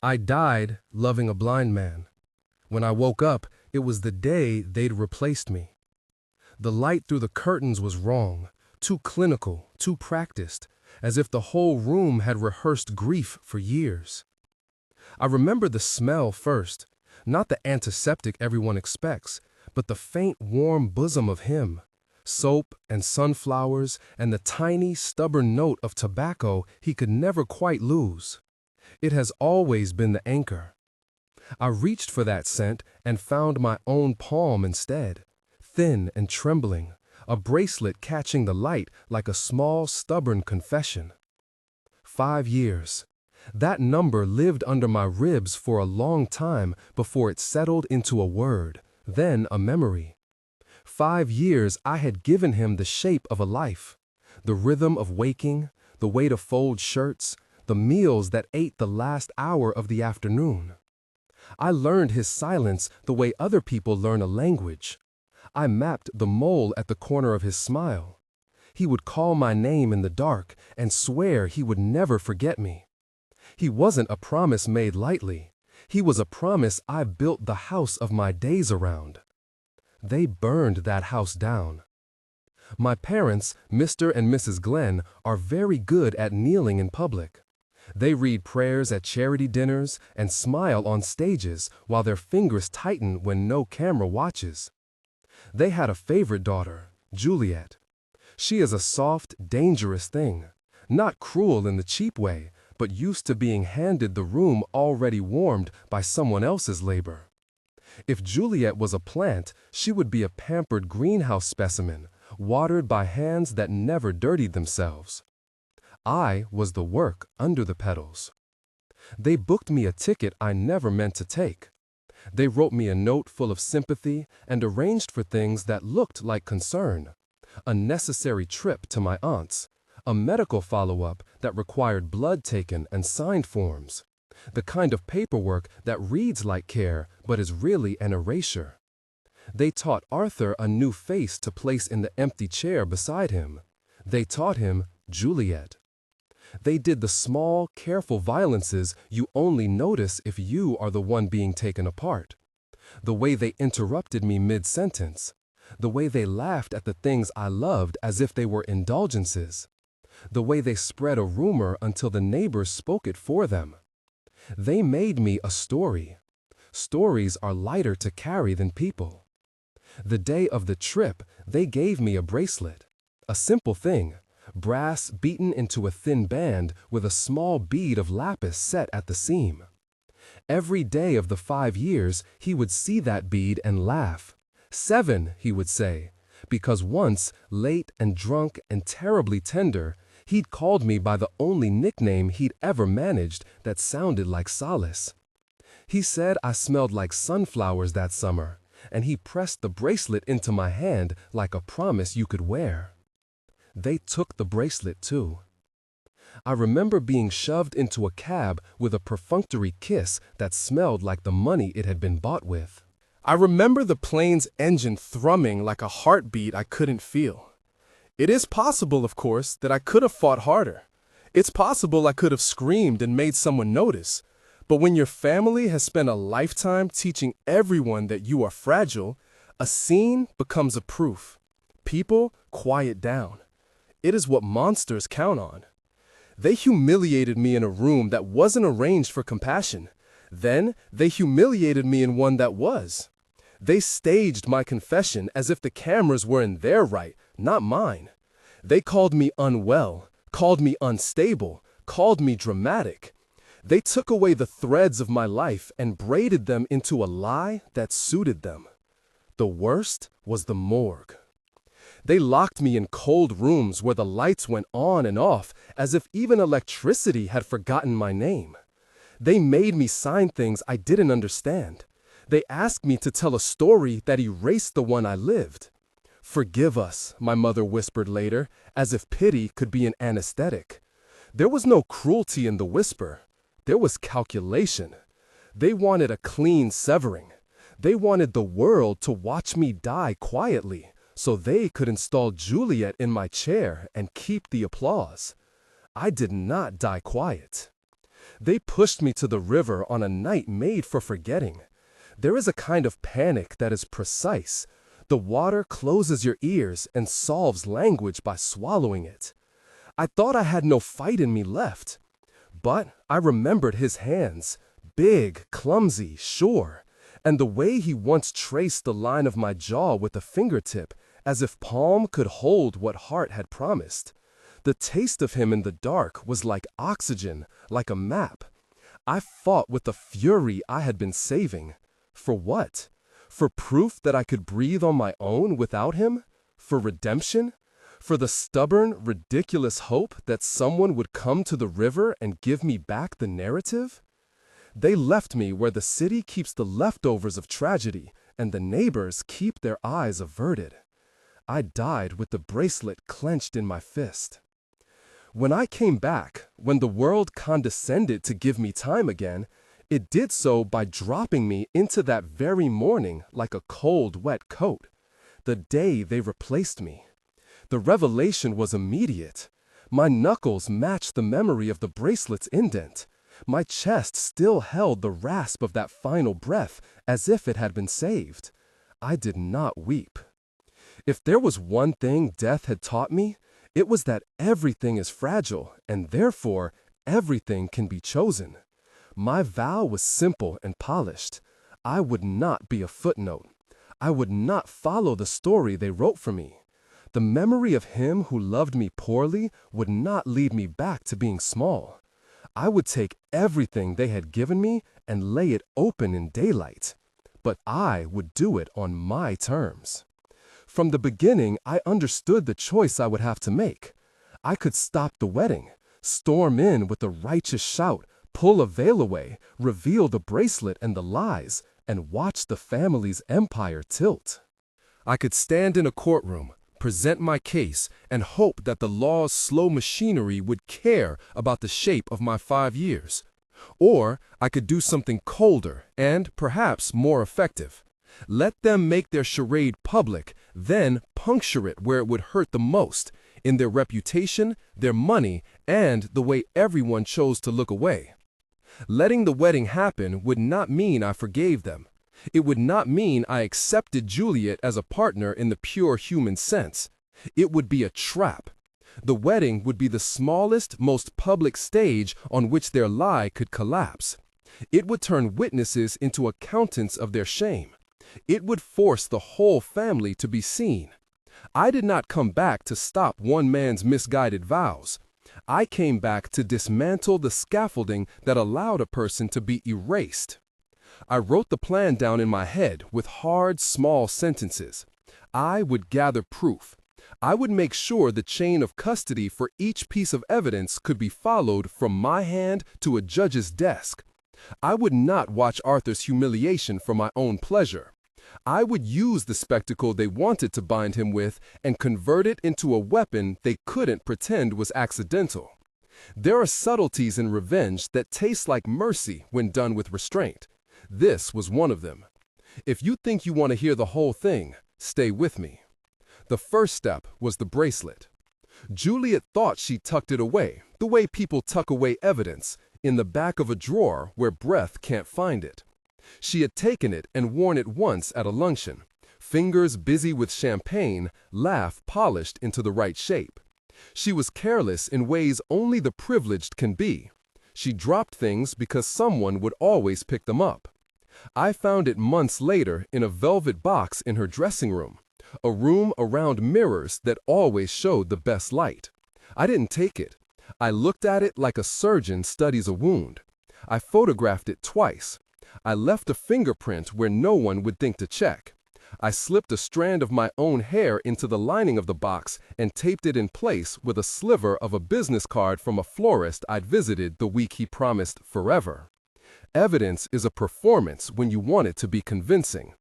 I died loving a blind man. When I woke up, it was the day they'd replaced me. The light through the curtains was wrong, too clinical, too practiced, as if the whole room had rehearsed grief for years. I remember the smell first, not the antiseptic everyone expects, but the faint warm bosom of him, soap and sunflowers and the tiny stubborn note of tobacco he could never quite lose. It has always been the anchor. I reached for that scent and found my own palm instead, thin and trembling, a bracelet catching the light like a small, stubborn confession. 5 years. That number lived under my ribs for a long time before it settled into a word, then a memory. 5 years I had given him the shape of a life, the rhythm of waking, the way to fold shirts, the meals that ate the last hour of the afternoon. I learned his silence the way other people learn a language. I mapped the mole at the corner of his smile. He would call my name in the dark and swear he would never forget me. He wasn't a promise made lightly. He was a promise I built the house of my days around. They burned that house down. My parents, Mr. and Mrs. Glenn, are very good at kneeling in public. They read prayers at charity dinners and smile on stages while their fingers tighten when no camera watches. They had a favorite daughter, Juliet. She is a soft, dangerous thing, not cruel in the cheap way, but used to being handed the room already warmed by someone else's labor. If Juliet was a plant, she would be a pampered greenhouse specimen, watered by hands that never dirtied themselves. I was the work under the petals. They booked me a ticket I never meant to take. They wrote me a note full of sympathy and arranged for things that looked like concern. A necessary trip to my aunt's, a medical follow-up that required blood taken and signed forms, the kind of paperwork that reads like care but is really an erasure. They taught Arthur a new face to place in the empty chair beside him. They taught him Juliet. They did the small, careful violences you only notice if you are the one being taken apart. The way they interrupted me mid-sentence. The way they laughed at the things I loved as if they were indulgences. The way they spread a rumor until the neighbors spoke it for them. They made me a story. Stories are lighter to carry than people. The day of the trip, they gave me a bracelet. A simple thing. Brass beaten into a thin band with a small bead of lapis set at the seam. Every day of the 5 years, he would see that bead and laugh. 7, he would say, because once, late and drunk and terribly tender, he'd called me by the only nickname he'd ever managed that sounded like solace. He said I smelled like sunflowers that summer, and he pressed the bracelet into my hand like a promise you could wear. They took the bracelet too. I remember being shoved into a cab with a perfunctory kiss that smelled like the money it had been bought with. I remember the plane's engine thrumming like a heartbeat I couldn't feel. It is possible, of course, that I could have fought harder. It's possible I could have screamed and made someone notice. But when your family has spent a lifetime teaching everyone that you are fragile, a scene becomes a proof. People quiet down. It is what monsters count on. They humiliated me in a room that wasn't arranged for compassion. Then they humiliated me in one that was. They staged my confession as if the cameras were in their right, not mine. They called me unwell, called me unstable, called me dramatic. They took away the threads of my life and braided them into a lie that suited them. The worst was the morgue. They locked me in cold rooms where the lights went on and off as if even electricity had forgotten my name. They made me sign things I didn't understand. They asked me to tell a story that erased the one I lived. "Forgive us," my mother whispered later, as if pity could be an anesthetic. There was no cruelty in the whisper. There was calculation. They wanted a clean severing. They wanted the world to watch me die quietly, so they could install Juliet in my chair and keep the applause. I did not die quiet. They pushed me to the river on a night made for forgetting. There is a kind of panic that is precise. The water closes your ears and solves language by swallowing it. I thought I had no fight in me left. But I remembered his hands, big, clumsy, sure, and the way he once traced the line of my jaw with a fingertip, as if palm could hold what heart had promised. The taste of him in the dark was like oxygen, like a map. I fought with the fury I had been saving. For what? For proof that I could breathe on my own without him? For redemption? For the stubborn, ridiculous hope that someone would come to the river and give me back the narrative? They left me where the city keeps the leftovers of tragedy, and the neighbors keep their eyes averted. I died with the bracelet clenched in my fist. When I came back, when the world condescended to give me time again, it did so by dropping me into that very morning like a cold, wet coat, the day they replaced me. The revelation was immediate. My knuckles matched the memory of the bracelet's indent. My chest still held the rasp of that final breath as if it had been saved. I did not weep. If there was one thing death had taught me, it was that everything is fragile, and therefore everything can be chosen. My vow was simple and polished. I would not be a footnote. I would not follow the story they wrote for me. The memory of him who loved me poorly would not lead me back to being small. I would take everything they had given me and lay it open in daylight. But I would do it on my terms. From the beginning, I understood the choice I would have to make. I could stop the wedding, storm in with a righteous shout, pull a veil away, reveal the bracelet and the lies, and watch the family's empire tilt. I could stand in a courtroom, present my case, and hope that the law's slow machinery would care about the shape of my 5 years. Or I could do something colder and, perhaps, more effective. Let them make their charade public, then puncture it where it would hurt the most, in their reputation, their money, and the way everyone chose to look away. Letting the wedding happen would not mean I forgave them. It would not mean I accepted Juliet as a partner in the pure human sense. It would be a trap. The wedding would be the smallest, most public stage on which their lie could collapse. It would turn witnesses into accountants of their shame. It would force the whole family to be seen. I did not come back to stop one man's misguided vows. I came back to dismantle the scaffolding that allowed a person to be erased. I wrote the plan down in my head with hard, small sentences. I would gather proof. I would make sure the chain of custody for each piece of evidence could be followed from my hand to a judge's desk. I would not watch Arthur's humiliation for my own pleasure. I would use the spectacle they wanted to bind him with and convert it into a weapon they couldn't pretend was accidental. There are subtleties in revenge that taste like mercy when done with restraint. This was one of them. If you think you want to hear the whole thing, stay with me. The first step was the bracelet. Juliet thought she tucked it away, the way people tuck away evidence, in the back of a drawer where breath can't find it. She had taken it and worn it once at a luncheon, fingers busy with champagne, laugh polished into the right shape. She was careless in ways only the privileged can be. She dropped things because someone would always pick them up. I found it months later in a velvet box in her dressing room, a room around mirrors that always showed the best light. I didn't take it. I looked at it like a surgeon studies a wound. I photographed it twice. I left a fingerprint where no one would think to check. I slipped a strand of my own hair into the lining of the box and taped it in place with a sliver of a business card from a florist I'd visited the week he promised forever. Evidence is a performance when you want it to be convincing.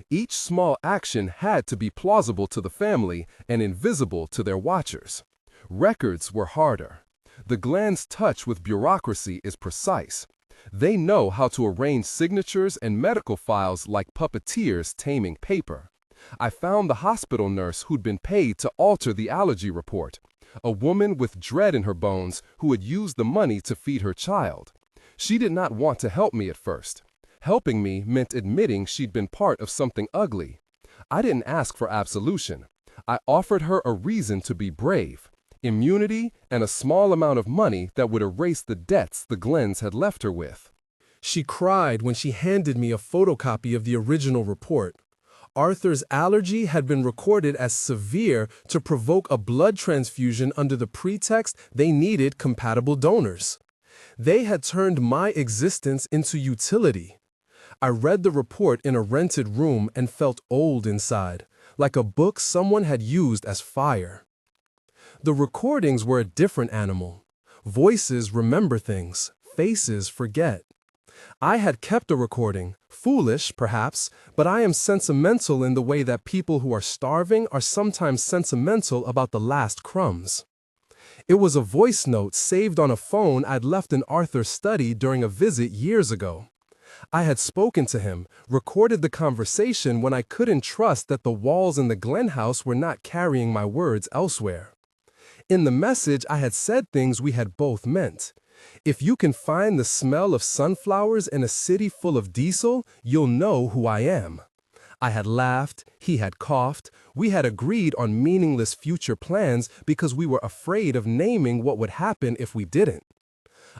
Each small action had to be plausible to the family and invisible to their watchers. Records were harder. The gland's touch with bureaucracy is precise. They know how to arrange signatures and medical files like puppeteers taming paper. I found the hospital nurse who'd been paid to alter the allergy report, a woman with dread in her bones who had used the money to feed her child. She did not want to help me at first. Helping me meant admitting she'd been part of something ugly. I didn't ask for absolution. I offered her a reason to be brave, immunity, and a small amount of money that would erase the debts the Glens had left her with. She cried when she handed me a photocopy of the original report. Arthur's allergy had been recorded as severe to provoke a blood transfusion under the pretext they needed compatible donors. They had turned my existence into utility. I read the report in a rented room and felt old inside, like a book someone had used as fire. The recordings were a different animal. Voices remember things, faces forget. I had kept a recording, foolish perhaps, but I am sentimental in the way that people who are starving are sometimes sentimental about the last crumbs. It was a voice note saved on a phone I'd left in Arthur's study during a visit years ago. I had spoken to him, recorded the conversation when I couldn't trust that the walls in the Glen house were not carrying my words elsewhere. In the message, I had said things we had both meant. If you can find the smell of sunflowers in a city full of diesel, you'll know who I am. I had laughed, he had coughed, we had agreed on meaningless future plans because we were afraid of naming what would happen if we didn't.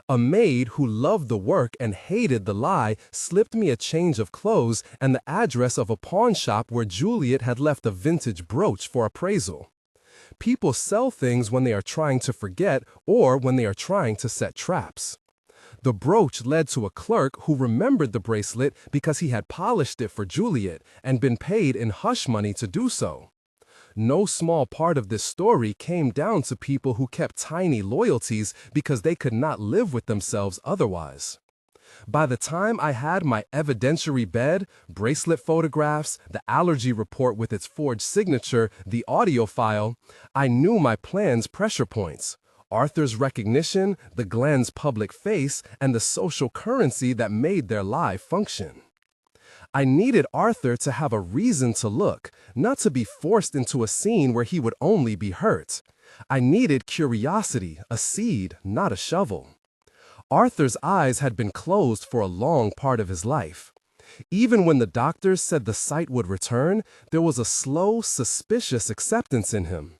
A maid who loved the work and hated the lie slipped me a change of clothes and the address of a pawn shop where Juliet had left a vintage brooch for appraisal. People sell things when they are trying to forget or when they are trying to set traps. The brooch led to a clerk who remembered the bracelet because he had polished it for Juliet and been paid in hush money to do so. No small part of this story came down to people who kept tiny loyalties because they could not live with themselves otherwise. By the time I had my evidentiary bed, bracelet photographs, the allergy report with its forged signature, the audio file, I knew my plan's pressure points. Arthur's recognition, the Glen's public face, and the social currency that made their lie function. I needed Arthur to have a reason to look, not to be forced into a scene where he would only be hurt. I needed curiosity, a seed, not a shovel. Arthur's eyes had been closed for a long part of his life. Even when the doctors said the sight would return, there was a slow, suspicious acceptance in him.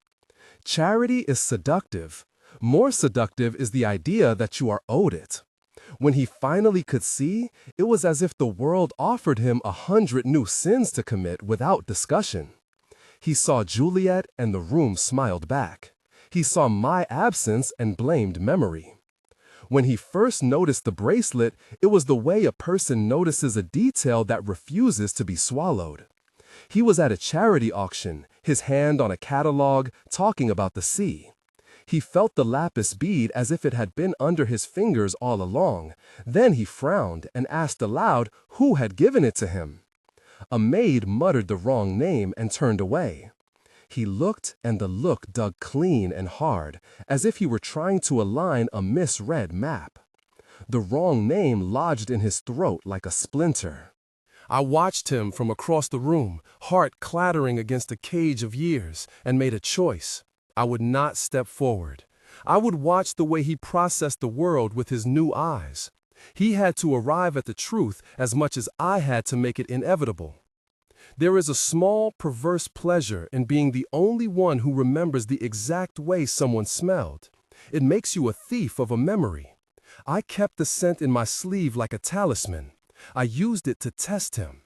Charity is seductive. More seductive is the idea that you are owed it. When he finally could see, it was as if the world offered him 100 new sins to commit without discussion. He saw Juliet and the room smiled back. He saw my absence and blamed memory. When he first noticed the bracelet, it was the way a person notices a detail that refuses to be swallowed. He was at a charity auction, his hand on a catalog, talking about the sea. He felt the lapis bead as if it had been under his fingers all along. Then he frowned and asked aloud who had given it to him. A maid muttered the wrong name and turned away. He looked, and the look dug clean and hard, as if he were trying to align a misread map. The wrong name lodged in his throat like a splinter. I watched him from across the room, heart clattering against a cage of years, and made a choice. I would not step forward. I would watch the way he processed the world with his new eyes. He had to arrive at the truth as much as I had to make it inevitable. There is a small, perverse pleasure in being the only one who remembers the exact way someone smelled. It makes you a thief of a memory. I kept the scent in my sleeve like a talisman. I used it to test him.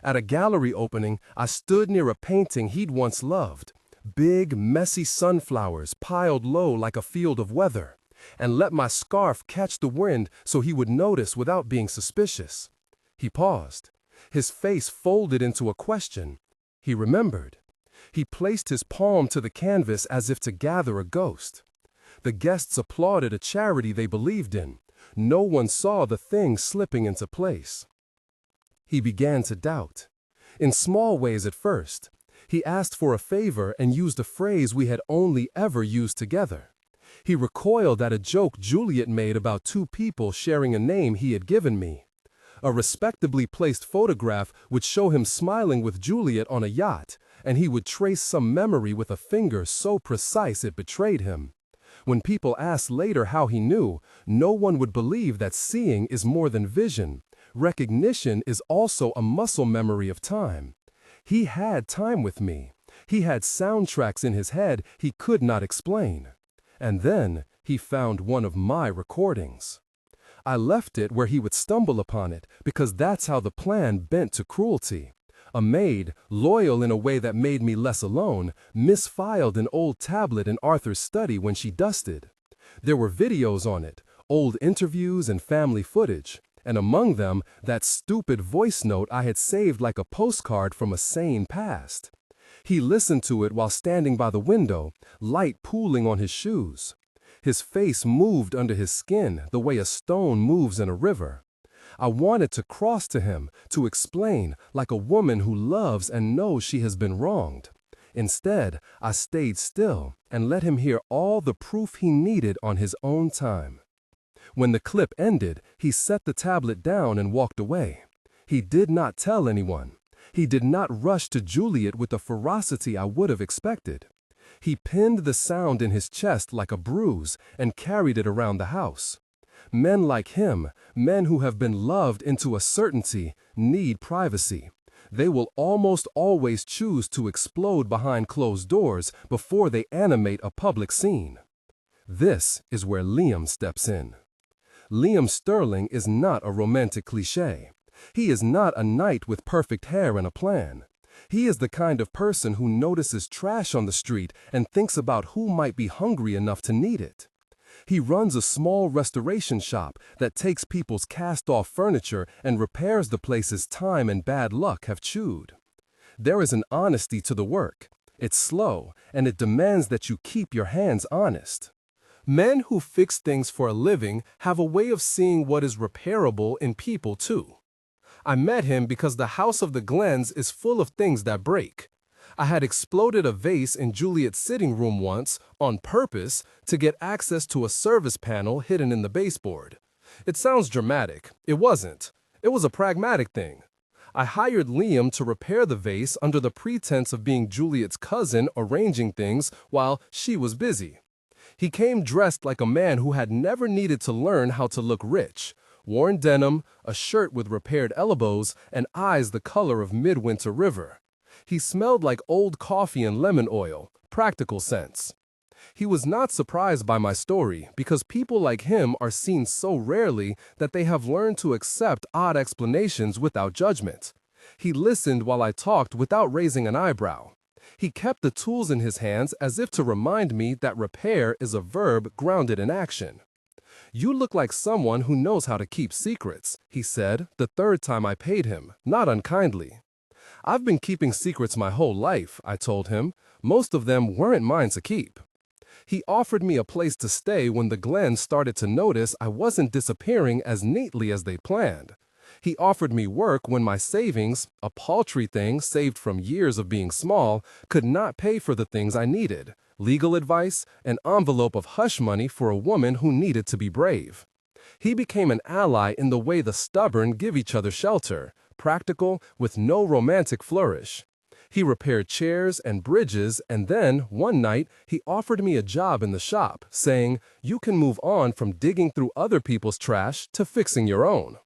At a gallery opening, I stood near a painting he'd once loved. Big, messy sunflowers piled low like a field of weather, and let my scarf catch the wind so he would notice without being suspicious. He paused. His face folded into a question. He remembered. He placed his palm to the canvas as if to gather a ghost. The guests applauded a charity they believed in. No one saw the thing slipping into place. He began to doubt. In small ways at first. He asked for a favor and used a phrase we had only ever used together. He recoiled at a joke Juliet made about two people sharing a name he had given me. A respectably placed photograph would show him smiling with Juliet on a yacht, and he would trace some memory with a finger so precise it betrayed him. When people asked later how he knew, no one would believe that seeing is more than vision. Recognition is also a muscle memory of time. He had time with me. He had soundtracks in his head he could not explain. And then he found one of my recordings. I left it where he would stumble upon it because that's how the plan bent to cruelty. A maid, loyal in a way that made me less alone, misfiled an old tablet in Arthur's study when she dusted. There were videos on it, old interviews and family footage, and among them, that stupid voice note I had saved like a postcard from a sane past. He listened to it while standing by the window, light pooling on his shoes. His face moved under his skin the way a stone moves in a river. I wanted to cross to him, to explain, like a woman who loves and knows she has been wronged. Instead, I stayed still and let him hear all the proof he needed on his own time. When the clip ended, he set the tablet down and walked away. He did not tell anyone. He did not rush to Juliet with the ferocity I would have expected. He pinned the sound in his chest like a bruise and carried it around the house. Men like him, men who have been loved into a certainty, need privacy. They will almost always choose to explode behind closed doors before they animate a public scene. This is where Liam steps in. Liam Sterling is not a romantic cliché. He is not a knight with perfect hair and a plan. He is the kind of person who notices trash on the street and thinks about who might be hungry enough to need it. He runs a small restoration shop that takes people's cast-off furniture and repairs the places time and bad luck have chewed. There is an honesty to the work. It's slow, and it demands that you keep your hands honest. Men who fix things for a living have a way of seeing what is repairable in people too. I met him because the House of the Glens is full of things that break. I had exploded a vase in Juliet's sitting room once, on purpose, to get access to a service panel hidden in the baseboard. It sounds dramatic. It wasn't. It was a pragmatic thing. I hired Liam to repair the vase under the pretense of being Juliet's cousin arranging things while she was busy. He came dressed like a man who had never needed to learn how to look rich. Worn denim, a shirt with repaired elbows, and eyes the color of midwinter river. He smelled like old coffee and lemon oil, practical sense. He was not surprised by my story because people like him are seen so rarely that they have learned to accept odd explanations without judgment. He listened while I talked without raising an eyebrow. He kept the tools in his hands as if to remind me that repair is a verb grounded in action. "You look like someone who knows how to keep secrets," he said the third time I paid him, not unkindly. "I've been keeping secrets my whole life," I told him. "Most of them weren't mine to keep." He offered me a place to stay when the Glens started to notice I wasn't disappearing as neatly as they'd planned. He offered me work when my savings, a paltry thing saved from years of being small, could not pay for the things I needed: legal advice, an envelope of hush money for a woman who needed to be brave. He became an ally in the way the stubborn give each other shelter, practical, with no romantic flourish. He repaired chairs and bridges, and then, one night, he offered me a job in the shop, saying, "You can move on from digging through other people's trash to fixing your own."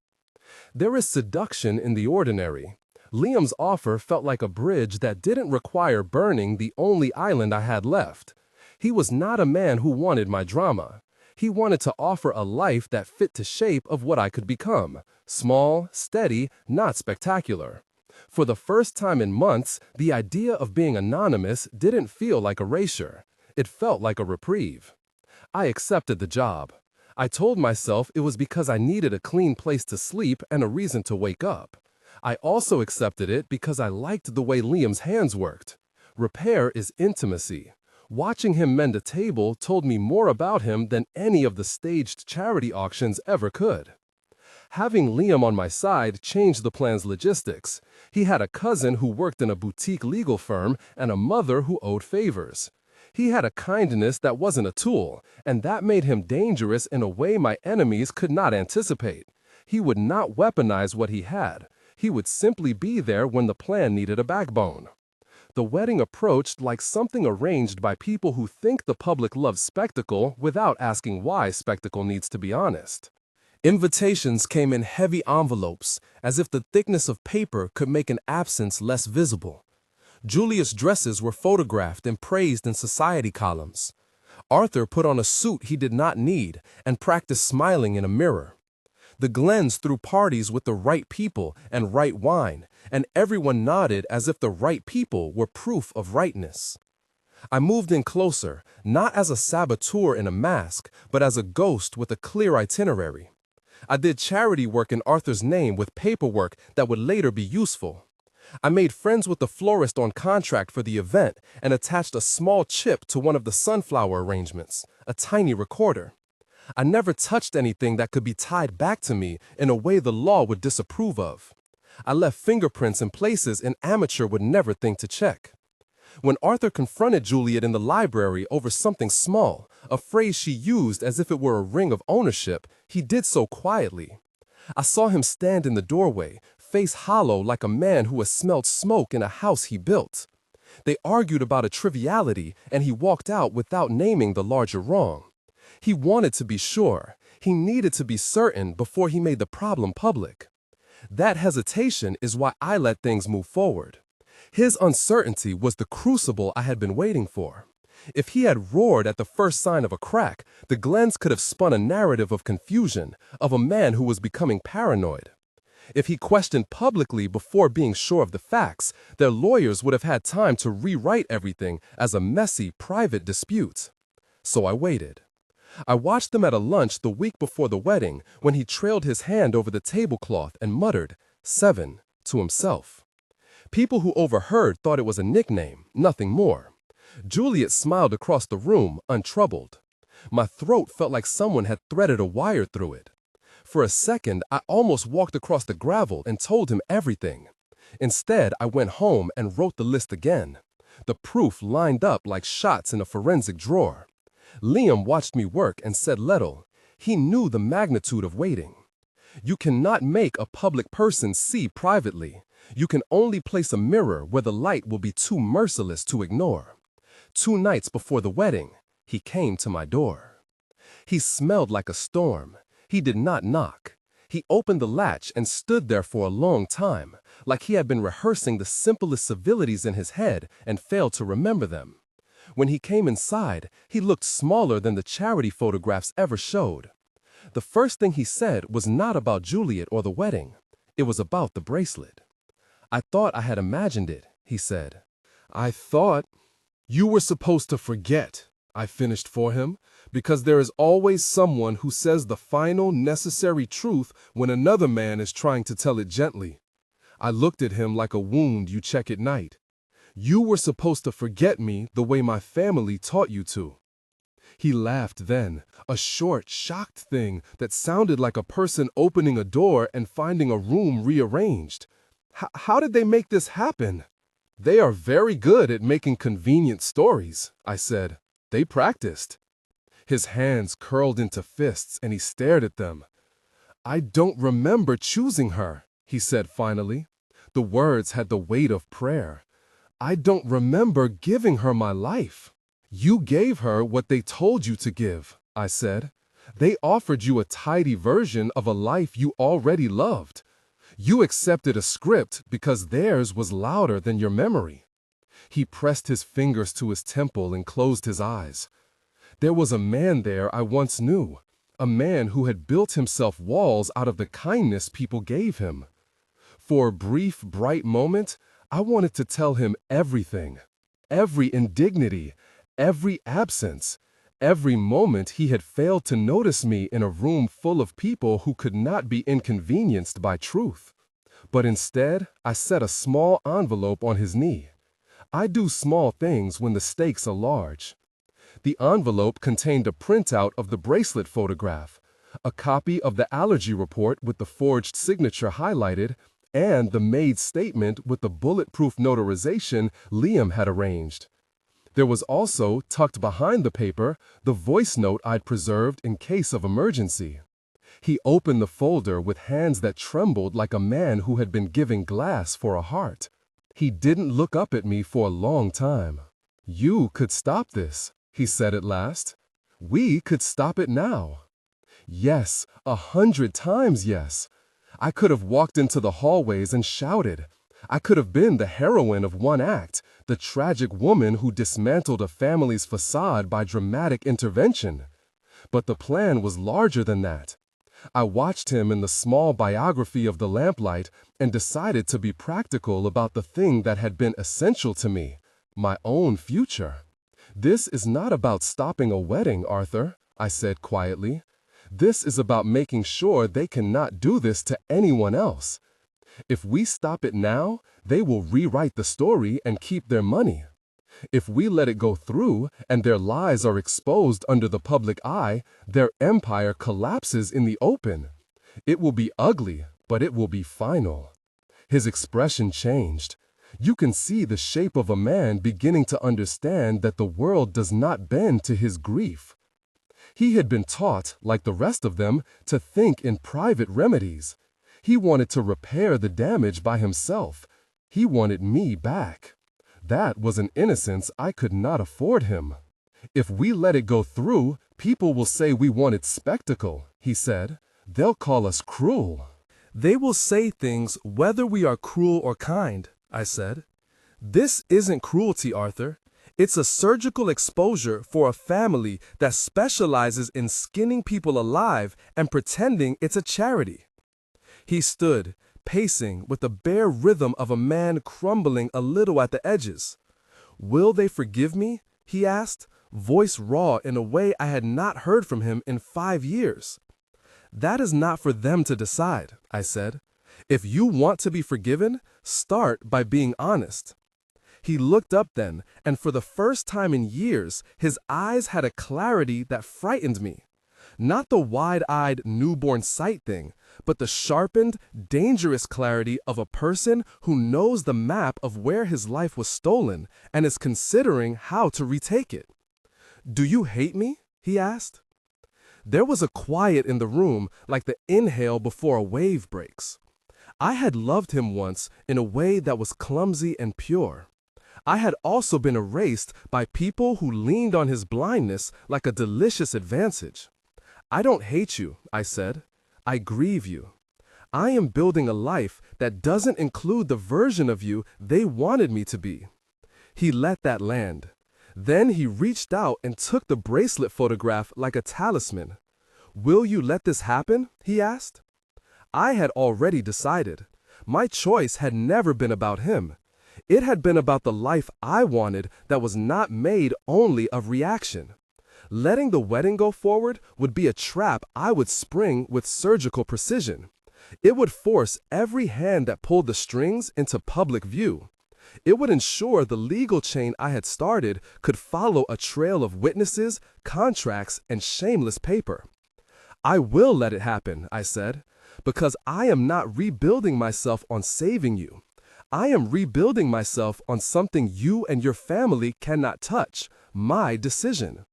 There is seduction in the ordinary. Liam's offer felt like a bridge that didn't require burning the only island I had left. He was not a man who wanted my drama. He wanted to offer a life that fit the shape of what I could become: small, steady, not spectacular. For the first time in months, the idea of being anonymous didn't feel like erasure. It felt like a reprieve. I accepted the job. I told myself it was because I needed a clean place to sleep and a reason to wake up. I also accepted it because I liked the way Liam's hands worked. Repair is intimacy. Watching him mend a table told me more about him than any of the staged charity auctions ever could. Having Liam on my side changed the plan's logistics. He had a cousin who worked in a boutique legal firm and a mother who owed favors. He had a kindness that wasn't a tool, and that made him dangerous in a way my enemies could not anticipate. He would not weaponize what he had. He would simply be there when the plan needed a backbone. The wedding approached like something arranged by people who think the public loves spectacle without asking why spectacle needs to be honest. Invitations came in heavy envelopes, as if the thickness of paper could make an absence less visible. Julia's dresses were photographed and praised in society columns. Arthur put on a suit he did not need and practiced smiling in a mirror. The Glens threw parties with the right people and right wine, and everyone nodded as if the right people were proof of rightness. I moved in closer, not as a saboteur in a mask, but as a ghost with a clear itinerary. I did charity work in Arthur's name with paperwork that would later be useful. I made friends with the florist on contract for the event and attached a small chip to one of the sunflower arrangements, a tiny recorder. I never touched anything that could be tied back to me in a way the law would disapprove of. I left fingerprints in places an amateur would never think to check. When Arthur confronted Juliet in the library over something small, a phrase she used as if it were a ring of ownership, he did so quietly. I saw him stand in the doorway, face hollow like a man who has smelled smoke in a house he built. They argued about a triviality, and he walked out without naming the larger wrong. He wanted to be sure. He needed to be certain before he made the problem public. That hesitation is why I let things move forward. His uncertainty was the crucible I had been waiting for. If he had roared at the first sign of a crack, the Glens could have spun a narrative of confusion, of a man who was becoming paranoid. If he questioned publicly before being sure of the facts, their lawyers would have had time to rewrite everything as a messy, private dispute. So I waited. I watched them at a lunch the week before the wedding when he trailed his hand over the tablecloth and muttered, "7," to himself. People who overheard thought it was a nickname, nothing more. Juliet smiled across the room, untroubled. My throat felt like someone had threaded a wire through it. For a second, I almost walked across the gravel and told him everything. Instead, I went home and wrote the list again. The proof lined up like shots in a forensic drawer. Liam watched me work and said little. He knew the magnitude of waiting. You cannot make a public person see privately. You can only place a mirror where the light will be too merciless to ignore. 2 nights before the wedding, he came to my door. He smelled like a storm. He did not knock. He opened the latch and stood there for a long time, like he had been rehearsing the simplest civilities in his head and failed to remember them. When he came inside, he looked smaller than the charity photographs ever showed. The first thing he said was not about Juliet or the wedding. It was about the bracelet. "I thought I had imagined it," he said. "I thought you were supposed to forget," I finished for him, "because there is always someone who says the final necessary truth when another man is trying to tell it gently." I looked at him like a wound you check at night. "You were supposed to forget me the way my family taught you to." He laughed then, a short, shocked thing that sounded like a person opening a door and finding a room rearranged. How did they make this happen?" "They are very good at making convenient stories," I said. "They practiced." His hands curled into fists and he stared at them. "I don't remember choosing her," he said finally. The words had the weight of prayer. "I don't remember giving her my life." "You gave her what they told you to give," I said. "They offered you a tidy version of a life you already loved. You accepted a script because theirs was louder than your memory." He pressed his fingers to his temple and closed his eyes. "There was a man there I once knew, a man who had built himself walls out of the kindness people gave him. For a brief, bright moment, I wanted to tell him everything, every indignity, every absence, every moment he had failed to notice me in a room full of people who could not be inconvenienced by truth. But instead, I set a small envelope on his knee. I do small things when the stakes are large. The envelope contained a printout of the bracelet photograph, a copy of the allergy report with the forged signature highlighted, and the maid's statement with the bulletproof notarization Liam had arranged. There was also, tucked behind the paper, the voice note I'd preserved in case of emergency. He opened the folder with hands that trembled like a man who had been giving glass for a heart. He didn't look up at me for a long time. "You could stop this," he said at last. "We could stop it now." Yes, 100 times yes. I could have walked into the hallways and shouted. I could have been the heroine of one act, the tragic woman who dismantled a family's facade by dramatic intervention. But the plan was larger than that. I watched him in the small biography of the lamplight and decided to be practical about the thing that had been essential to me, my own future. "This is not about stopping a wedding, Arthur," I said quietly. "This is about making sure they cannot do this to anyone else. If we stop it now, they will rewrite the story and keep their money. If we let it go through and their lies are exposed under the public eye, their empire collapses in the open. It will be ugly, but it will be final." His expression changed. You can see the shape of a man beginning to understand that the world does not bend to his grief. He had been taught, like the rest of them, to think in private remedies. He wanted to repair the damage by himself. He wanted me back. That was an innocence I could not afford him. "If we let it go through, people will say we wanted spectacle," he said. "They'll call us cruel." "They will say things whether we are cruel or kind," I said. "This isn't cruelty, Arthur. It's a surgical exposure for a family that specializes in skinning people alive and pretending it's a charity." He stood, pacing with the bare rhythm of a man crumbling a little at the edges. "Will they forgive me?" he asked, voice raw in a way I had not heard from him in 5 years. "That is not for them to decide," I said. "If you want to be forgiven, start by being honest." He looked up then, and for the first time in years, his eyes had a clarity that frightened me. Not the wide-eyed newborn sight thing, but the sharpened, dangerous clarity of a person who knows the map of where his life was stolen and is considering how to retake it. "Do you hate me?" he asked. There was a quiet in the room like the inhale before a wave breaks. I had loved him once in a way that was clumsy and pure. I had also been erased by people who leaned on his blindness like a delicious advantage. "I don't hate you," I said. "I grieve you. I am building a life that doesn't include the version of you they wanted me to be." He let that land. Then he reached out and took the bracelet photograph like a talisman. "Will you let this happen?" he asked. I had already decided. My choice had never been about him. It had been about the life I wanted that was not made only of reaction. Letting the wedding go forward would be a trap I would spring with surgical precision. It would force every hand that pulled the strings into public view. It would ensure the legal chain I had started could follow a trail of witnesses, contracts, and shameless paper. "I will let it happen," I said, "because I am not rebuilding myself on saving you. I am rebuilding myself on something you and your family cannot touch, my decision.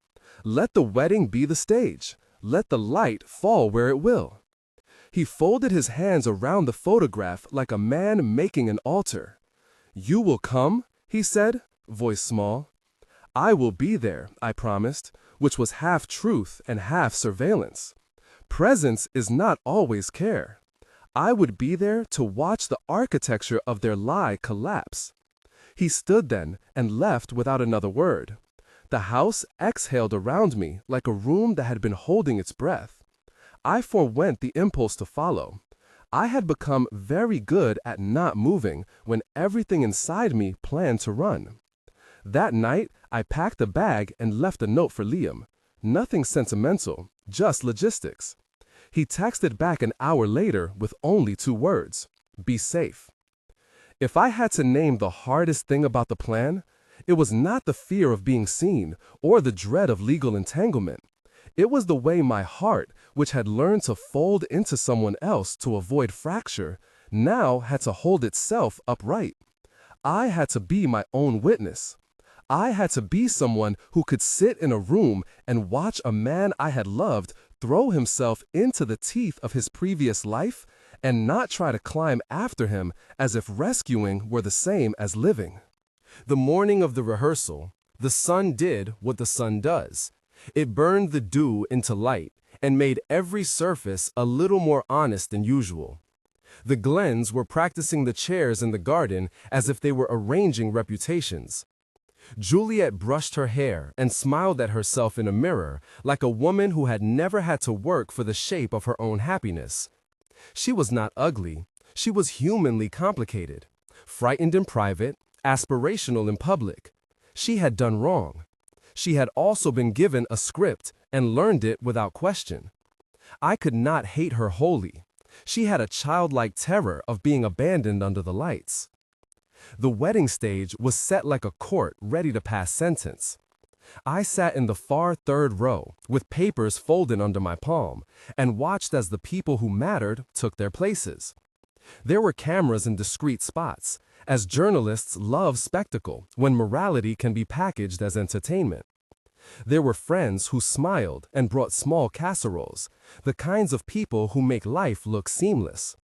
Let the wedding be the stage. Let the light fall where it will." He folded his hands around the photograph like a man making an altar. "You will come?" he said, voice small. "I will be there," I promised, which was half truth and half surveillance. Presence is not always care. I would be there to watch the architecture of their lie collapse. He stood then and left without another word. The house exhaled around me like a room that had been holding its breath. I forewent the impulse to follow. I had become very good at not moving when everything inside me planned to run. That night, I packed a bag and left a note for Liam. Nothing sentimental, just logistics. He texted back an hour later with only 2 words: "Be safe." If I had to name the hardest thing about the plan, it was not the fear of being seen or the dread of legal entanglement. It was the way my heart, which had learned to fold into someone else to avoid fracture, now had to hold itself upright. I had to be my own witness. I had to be someone who could sit in a room and watch a man I had loved throw himself into the teeth of his previous life and not try to climb after him as if rescuing were the same as living. The morning of the rehearsal, the sun did what the sun does. It burned the dew into light and made every surface a little more honest than usual. The Glens were practicing the chairs in the garden as if they were arranging reputations. Juliet brushed her hair and smiled at herself in a mirror like a woman who had never had to work for the shape of her own happiness. She was not ugly. She was humanly complicated, frightened in private, aspirational in public. She had done wrong. She had also been given a script and learned it without question. I could not hate her wholly. She had a childlike terror of being abandoned under the lights. The wedding stage was set like a court ready to pass sentence. I sat in the far third row with papers folded under my palm and watched as the people who mattered took their places. There were cameras in discreet spots, as journalists love spectacle when morality can be packaged as entertainment. There were friends who smiled and brought small casseroles, the kinds of people who make life look seamless.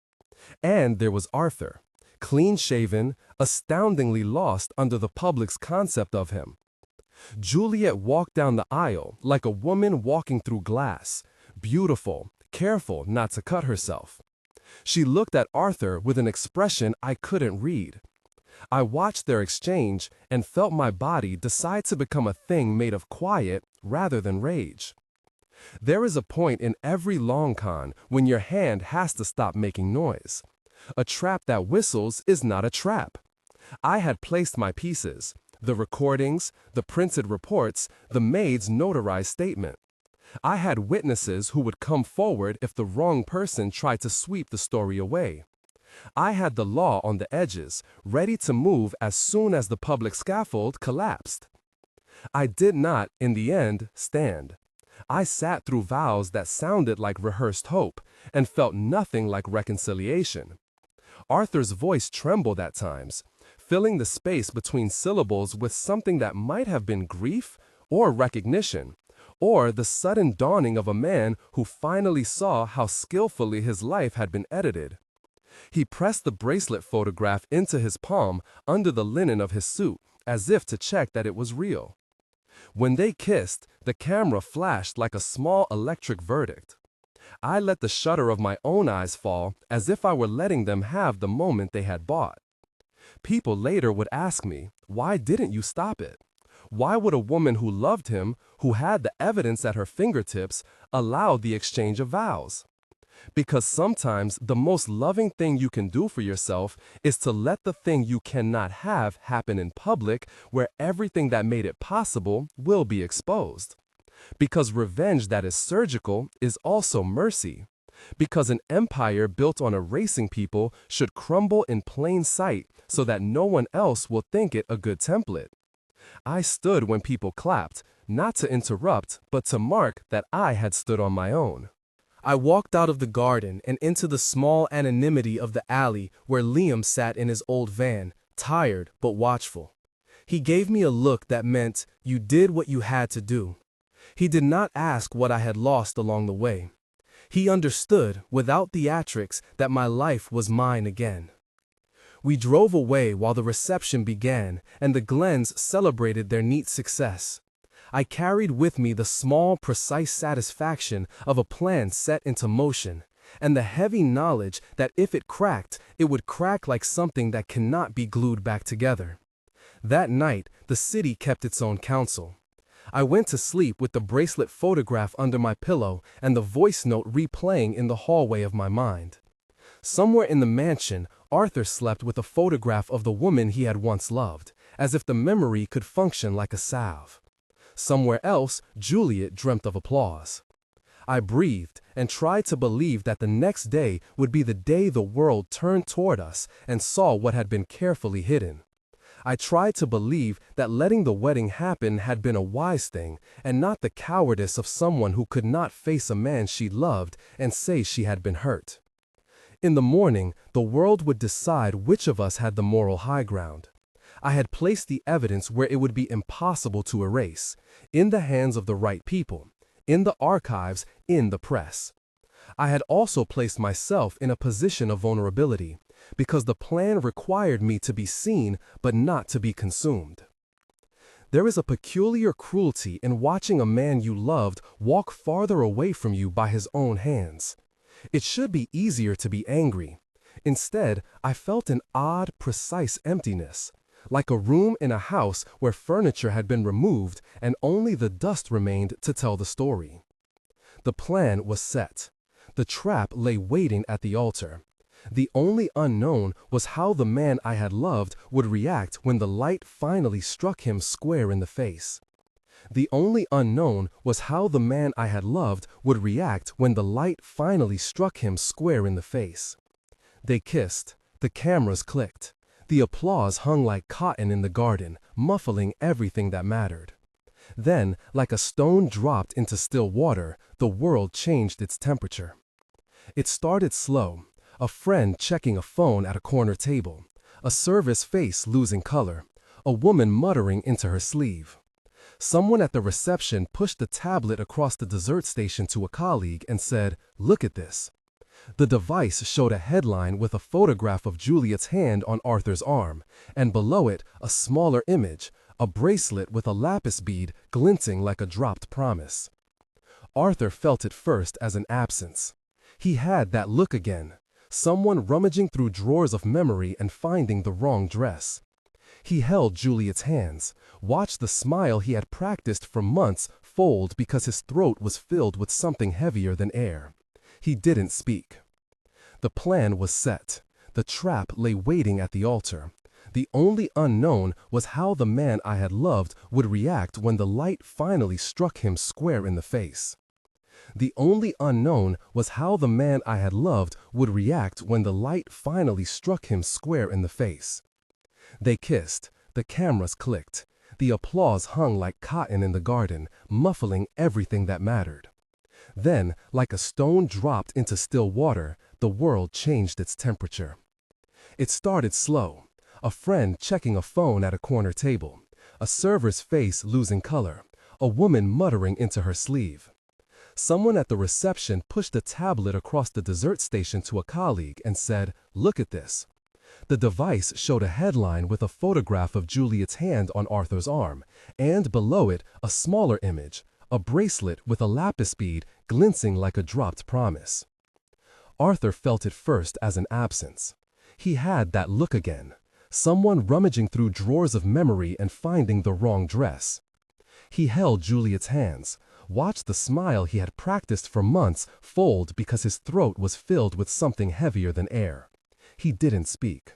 And there was Arthur, clean-shaven, astoundingly lost under the public's concept of him. Juliet walked down the aisle like a woman walking through glass, beautiful, careful not to cut herself. She looked at Arthur with an expression I couldn't read. I watched their exchange and felt my body decide to become a thing made of quiet rather than rage. There is a point in every long con when your hand has to stop making noise. A trap that whistles is not a trap. I had placed my pieces, the recordings, the printed reports, the maid's notarized statement. I had witnesses who would come forward if the wrong person tried to sweep the story away. I had the law on the edges, ready to move as soon as the public scaffold collapsed. I did not, in the end, stand. I sat through vows that sounded like rehearsed hope and felt nothing like reconciliation. Arthur's voice trembled at times, filling the space between syllables with something that might have been grief or recognition, or the sudden dawning of a man who finally saw how skillfully his life had been edited. He pressed the bracelet photograph into his palm under the linen of his suit, as if to check that it was real. When they kissed, the camera flashed like a small electric verdict. I let the shutter of my own eyes fall as if I were letting them have the moment they had bought. People later would ask me, why didn't you stop it? Why would a woman who loved him, who had the evidence at her fingertips, allow the exchange of vows? Because sometimes the most loving thing you can do for yourself is to let the thing you cannot have happen in public where everything that made it possible will be exposed. Because revenge that is surgical is also mercy. Because an empire built on erasing people should crumble in plain sight so that no one else will think it a good template. I stood when people clapped, not to interrupt, but to mark that I had stood on my own. I walked out of the garden and into the small anonymity of the alley where Liam sat in his old van, tired but watchful. He gave me a look that meant, you did what you had to do. He did not ask what I had lost along the way. He understood, without theatrics, that my life was mine again. We drove away while the reception began, and the Glens celebrated their neat success. I carried with me the small, precise satisfaction of a plan set into motion, and the heavy knowledge that if it cracked, it would crack like something that cannot be glued back together. That night, the city kept its own counsel. I went to sleep with the bracelet photograph under my pillow and the voice note replaying in the hallway of my mind. Somewhere in the mansion, Arthur slept with a photograph of the woman he had once loved, as if the memory could function like a salve. Somewhere else, Juliet dreamt of applause. I breathed and tried to believe that the next day would be the day the world turned toward us and saw what had been carefully hidden. I tried to believe that letting the wedding happen had been a wise thing and not the cowardice of someone who could not face a man she loved and say she had been hurt. In the morning, the world would decide which of us had the moral high ground. I had placed the evidence where it would be impossible to erase, in the hands of the right people, in the archives, in the press. I had also placed myself in a position of vulnerability, because the plan required me to be seen but not to be consumed. There is a peculiar cruelty in watching a man you loved walk farther away from you by his own hands. It should be easier to be angry. Instead, I felt an odd, precise emptiness, like a room in a house where furniture had been removed and only the dust remained to tell the story. The plan was set. The trap lay waiting at the altar. The only unknown was how the man I had loved would react when the light finally struck him square in the face. The only unknown was how the man I had loved would react when the light finally struck him square in the face. They kissed. The cameras clicked. The applause hung like cotton in the garden, muffling everything that mattered. Then, like a stone dropped into still water, the world changed its temperature. It started slow. A friend checking a phone at a corner table, a server's face losing color, a woman muttering into her sleeve. Someone at the reception pushed the tablet across the dessert station to a colleague and said, "Look at this." The device showed a headline with a photograph of Juliet's hand on Arthur's arm, and below it, a smaller image, a bracelet with a lapis bead glinting like a dropped promise. Arthur felt it first as an absence. He had that look again. Someone rummaging through drawers of memory and finding the wrong dress. He held Juliet's hands, watched the smile he had practiced for months fold because his throat was filled with something heavier than air. He didn't speak. The plan was set. The trap lay waiting at the altar. The only unknown was how the man I had loved would react when the light finally struck him square in the face. The only unknown was how the man I had loved would react when the light finally struck him square in the face. They kissed. The cameras clicked. The applause hung like cotton in the garden, muffling everything that mattered. Then, like a stone dropped into still water, the world changed its temperature. It started slow. A friend checking a phone at a corner table, a server's face losing color, a woman muttering into her sleeve. Someone at the reception pushed a tablet across the dessert station to a colleague and said, "Look at this." The device showed a headline with a photograph of Juliet's hand on Arthur's arm, and below it, a smaller image, a bracelet with a lapis bead glinting like a dropped promise. Arthur felt it first as an absence. He had that look again. Someone rummaging through drawers of memory and finding the wrong dress. He held Juliet's hands, watched the smile he had practiced for months fold because his throat was filled with something heavier than air. He didn't speak.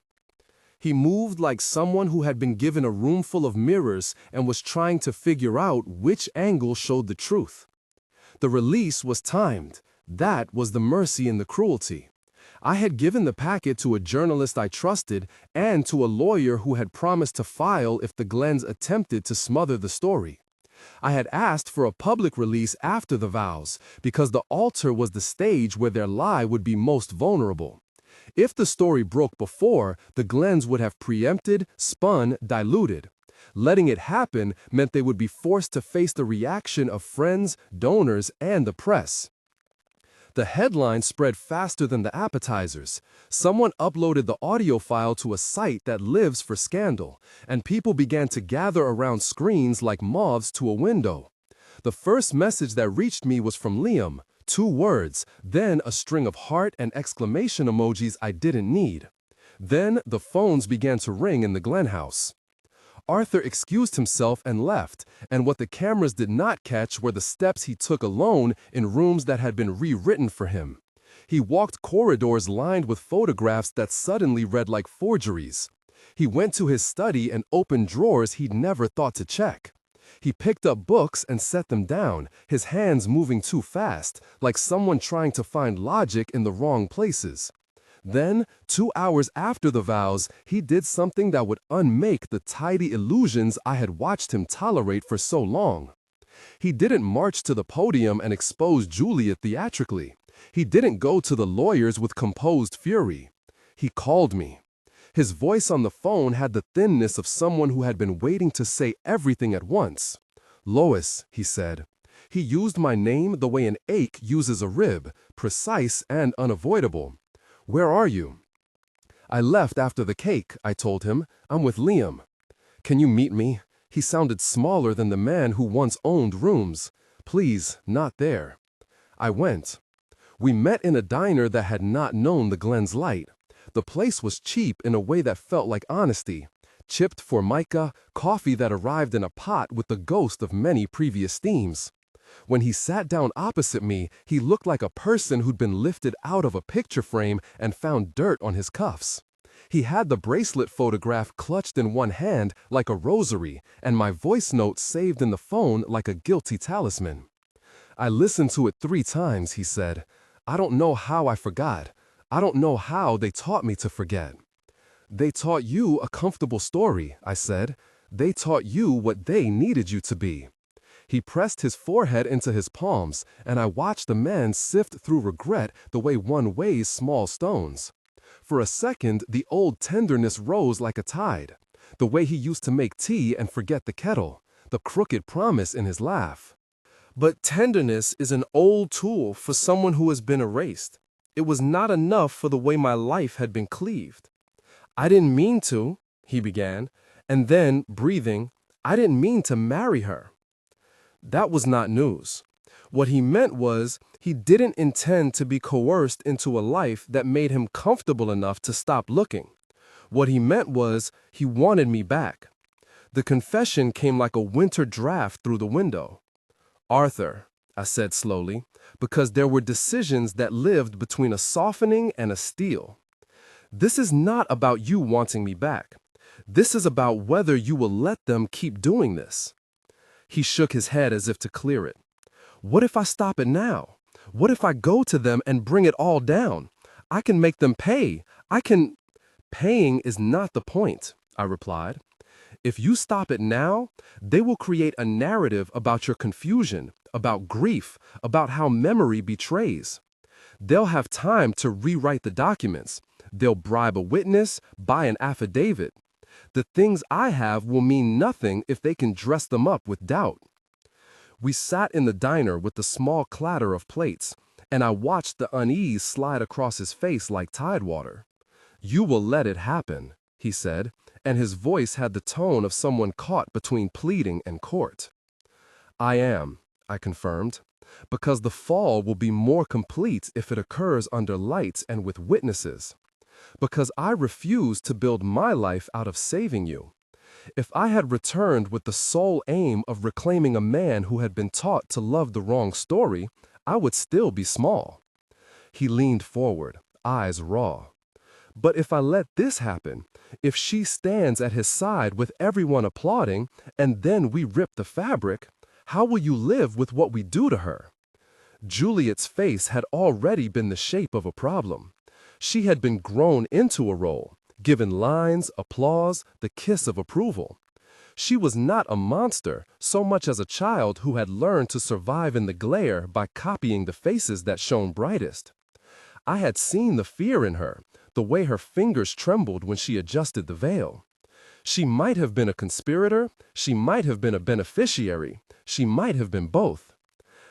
He moved like someone who had been given a room full of mirrors and was trying to figure out which angle showed the truth. The release was timed. That was the mercy in the cruelty. I had given the packet to a journalist I trusted and to a lawyer who had promised to file if the Glens attempted to smother the story. I had asked for a public release after the vows because the altar was the stage where their lie would be most vulnerable. If the story broke before, the Glens would have preempted, spun, diluted. Letting it happen meant they would be forced to face the reaction of friends, donors, and the press. The headline spread faster than the appetizers. Someone uploaded the audio file to a site that lives for scandal, and people began to gather around screens like moths to a window. The first message that reached me was from Liam, 2 words, then a string of heart and exclamation emojis I didn't need. Then the phones began to ring in the Glen house. Arthur excused himself and left, and what the cameras did not catch were the steps he took alone in rooms that had been rewritten for him. He walked corridors lined with photographs that suddenly read like forgeries. He went to his study and opened drawers he'd never thought to check. He picked up books and set them down, his hands moving too fast, like someone trying to find logic in the wrong places. Then, 2 hours after the vows, he did something that would unmake the tidy illusions I had watched him tolerate for so long. He didn't march to the podium and expose Juliet theatrically. He didn't go to the lawyers with composed fury. He called me. His voice on the phone had the thinness of someone who had been waiting to say everything at once. "Lois," he said, He used my name the way an ache uses a rib, precise and unavoidable. Where are you? I left after the cake, I told him. I'm with Liam. Can you meet me? He sounded smaller than the man who once owned rooms. Please, not there. I went. We met in a diner that had not known the Glen's light. The place was cheap in a way that felt like honesty. Chipped formica, coffee that arrived in a pot with the ghost of many previous steams. When he sat down opposite me, he looked like a person who'd been lifted out of a picture frame and found dirt on his cuffs. He had the bracelet photograph clutched in one hand like a rosary, and my voice note saved in the phone like a guilty talisman. I listened to it 3 times, he said. I don't know how I forgot. I don't know how they taught me to forget. They taught you a comfortable story, I said. They taught you what they needed you to be. He pressed his forehead into his palms, and I watched the man sift through regret the way one weighs small stones. For a second, the old tenderness rose like a tide. The way he used to make tea and forget the kettle, the crooked promise in his laugh. But tenderness is an old tool for someone who has been erased. It was not enough for the way my life had been cleaved. I didn't mean to, he began, and then, breathing, I didn't mean to marry her. That was not news. What he meant was he didn't intend to be coerced into a life that made him comfortable enough to stop looking. What he meant was he wanted me back. The confession came like a winter draft through the window. Arthur, I said slowly, because there were decisions that lived between a softening and a steel. This is not about you wanting me back. This is about whether you will let them keep doing this. He shook his head as if to clear it. What if I stop it now? What if I go to them and bring it all down? I can make them pay. Paying is not the point, I replied. If you stop it now, they will create a narrative about your confusion, about grief, about how memory betrays. They'll have time to rewrite the documents. They'll bribe a witness, buy an affidavit. The things I have will mean nothing if they can dress them up with doubt. We sat in the diner with the small clatter of plates, and I watched the unease slide across his face like tidewater. You will let it happen, he said, and his voice had the tone of someone caught between pleading and court. I am, I confirmed, because the fall will be more complete if it occurs under lights and with witnesses. Because I refuse to build my life out of saving you. If I had returned with the sole aim of reclaiming a man who had been taught to love the wrong story, I would still be small. He leaned forward, eyes raw. But if I let this happen, if she stands at his side with everyone applauding, and then we rip the fabric, how will you live with what we do to her? Juliet's face had already been the shape of a problem. She had been grown into a role, given lines, applause, the kiss of approval. She was not a monster so much as a child who had learned to survive in the glare by copying the faces that shone brightest. I had seen the fear in her, the way her fingers trembled when she adjusted the veil. She might have been a conspirator, she might have been a beneficiary, she might have been both.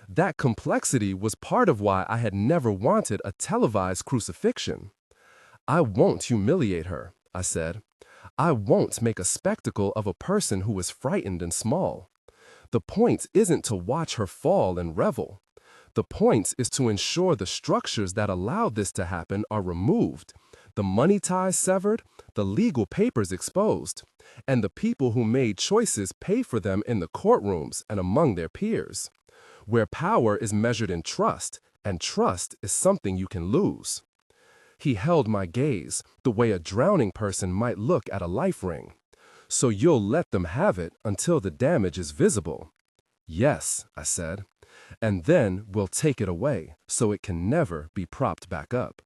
That complexity was part of why I had never wanted a televised crucifixion. I won't humiliate her, I said. I won't make a spectacle of a person who is frightened and small. The point isn't to watch her fall and revel. The point is to ensure the structures that allow this to happen are removed, the money ties severed, the legal papers exposed, and the people who made choices pay for them in the courtrooms and among their peers, where power is measured in trust, and trust is something you can lose. He held my gaze, the way a drowning person might look at a life ring. So you'll let them have it until the damage is visible. Yes, I said, and then we'll take it away so it can never be propped back up.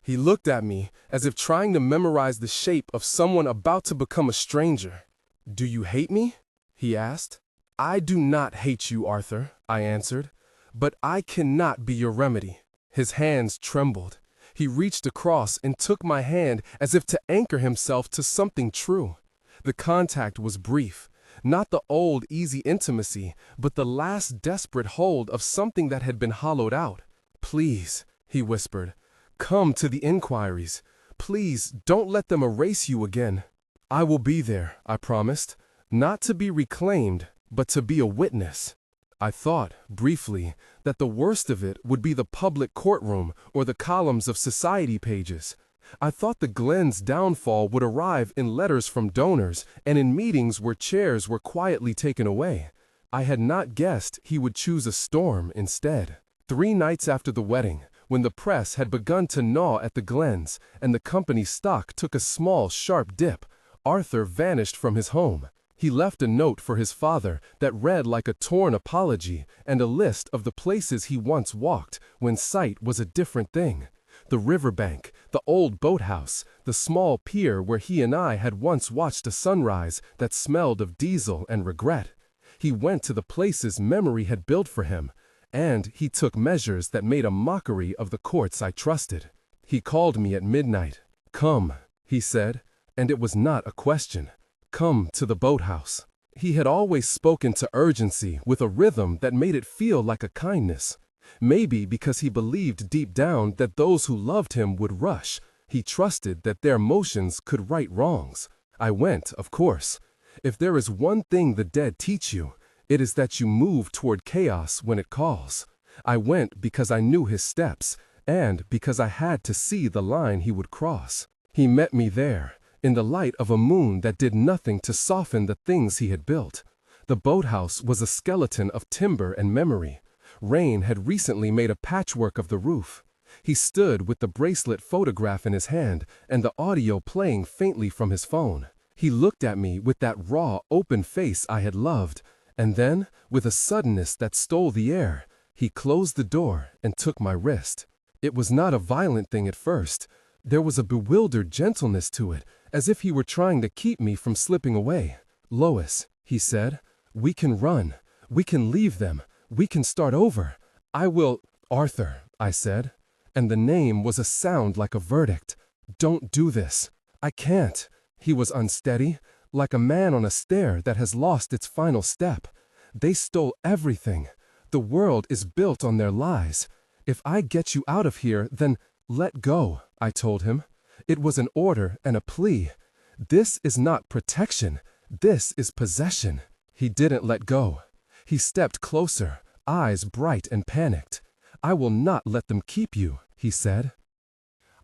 He looked at me as if trying to memorize the shape of someone about to become a stranger. Do you hate me? He asked. I do not hate you, Arthur, I answered, but I cannot be your remedy. His hands trembled. He reached across and took my hand as if to anchor himself to something true. The contact was brief. Not the old, easy intimacy, but the last desperate hold of something that had been hollowed out. "Please," he whispered, "come to the inquiries. Please, don't let them erase you again." "I will be there," I promised, "not to be reclaimed, but to be a witness." I thought, briefly, that the worst of it would be the public courtroom or the columns of society pages. I thought the Glen's downfall would arrive in letters from donors and in meetings where chairs were quietly taken away. I had not guessed he would choose a storm instead. 3 nights after the wedding, when the press had begun to gnaw at the Glens and the company's stock took a small, sharp dip, Arthur vanished from his home. He left a note for his father that read like a torn apology and a list of the places he once walked when sight was a different thing. The riverbank, the old boathouse, the small pier where he and I had once watched a sunrise that smelled of diesel and regret. He went to the places memory had built for him, and he took measures that made a mockery of the courts I trusted. He called me at midnight. "Come," he said, and it was not a question. "Come to the boathouse." He had always spoken to urgency with a rhythm that made it feel like a kindness. Maybe because he believed deep down that those who loved him would rush. He trusted that their motions could right wrongs. I went, of course. If there is one thing the dead teach you, it is that you move toward chaos when it calls. I went because I knew his steps, and because I had to see the line he would cross. He met me there, in the light of a moon that did nothing to soften the things he had built. The boathouse was a skeleton of timber and memory. Rain had recently made a patchwork of the roof. He stood with the bracelet photograph in his hand and the audio playing faintly from his phone. He looked at me with that raw, open face I had loved, and then, with a suddenness that stole the air, he closed the door and took my wrist. It was not a violent thing at first. There was a bewildered gentleness to it, as if he were trying to keep me from slipping away. "Lois," he said, "we can run. We can leave them. We can start over. I will—" "Arthur," I said, and the name was a sound like a verdict. "Don't do this." "I can't." He was unsteady, like a man on a stair that has lost its final step. "They stole everything. The world is built on their lies. If I get you out of here, then let go," I told him. It was an order and a plea. This is not protection. This is possession. He didn't let go. He stepped closer, eyes bright and panicked. "I will not let them keep you," he said.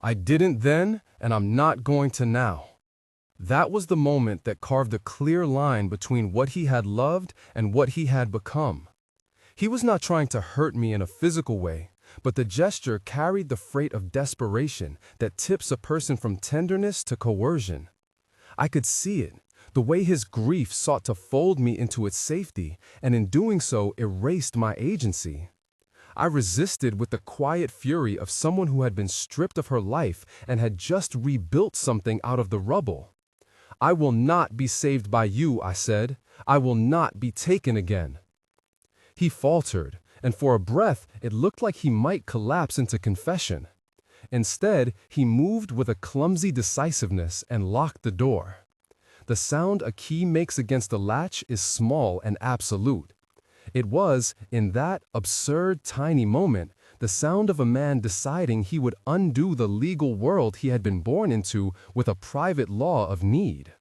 I didn't then, and I'm not going to now. That was the moment that carved a clear line between what he had loved and what he had become. He was not trying to hurt me in a physical way, but the gesture carried the freight of desperation that tips a person from tenderness to coercion. I could see it, the way his grief sought to fold me into its safety, and in doing so erased my agency. I resisted with the quiet fury of someone who had been stripped of her life and had just rebuilt something out of the rubble. "I will not be saved by you," I said. "I will not be taken again." He faltered, and for a breath it looked like he might collapse into confession. Instead, he moved with a clumsy decisiveness and locked the door. The sound a key makes against a latch is small and absolute. It was, in that absurd, tiny moment, the sound of a man deciding he would undo the legal world he had been born into with a private law of need.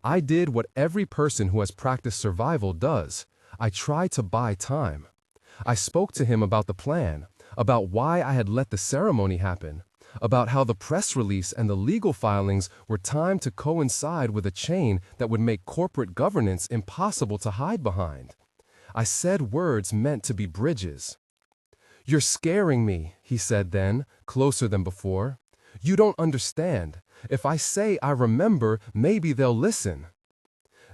I did what every person who has practiced survival does. I tried to buy time. I spoke to him about the plan, about why I had let the ceremony happen, about how the press release and the legal filings were timed to coincide with a chain that would make corporate governance impossible to hide behind. I said words meant to be bridges. "You're scaring me," he said then, closer than before. "You don't understand. If I say I remember, maybe they'll listen."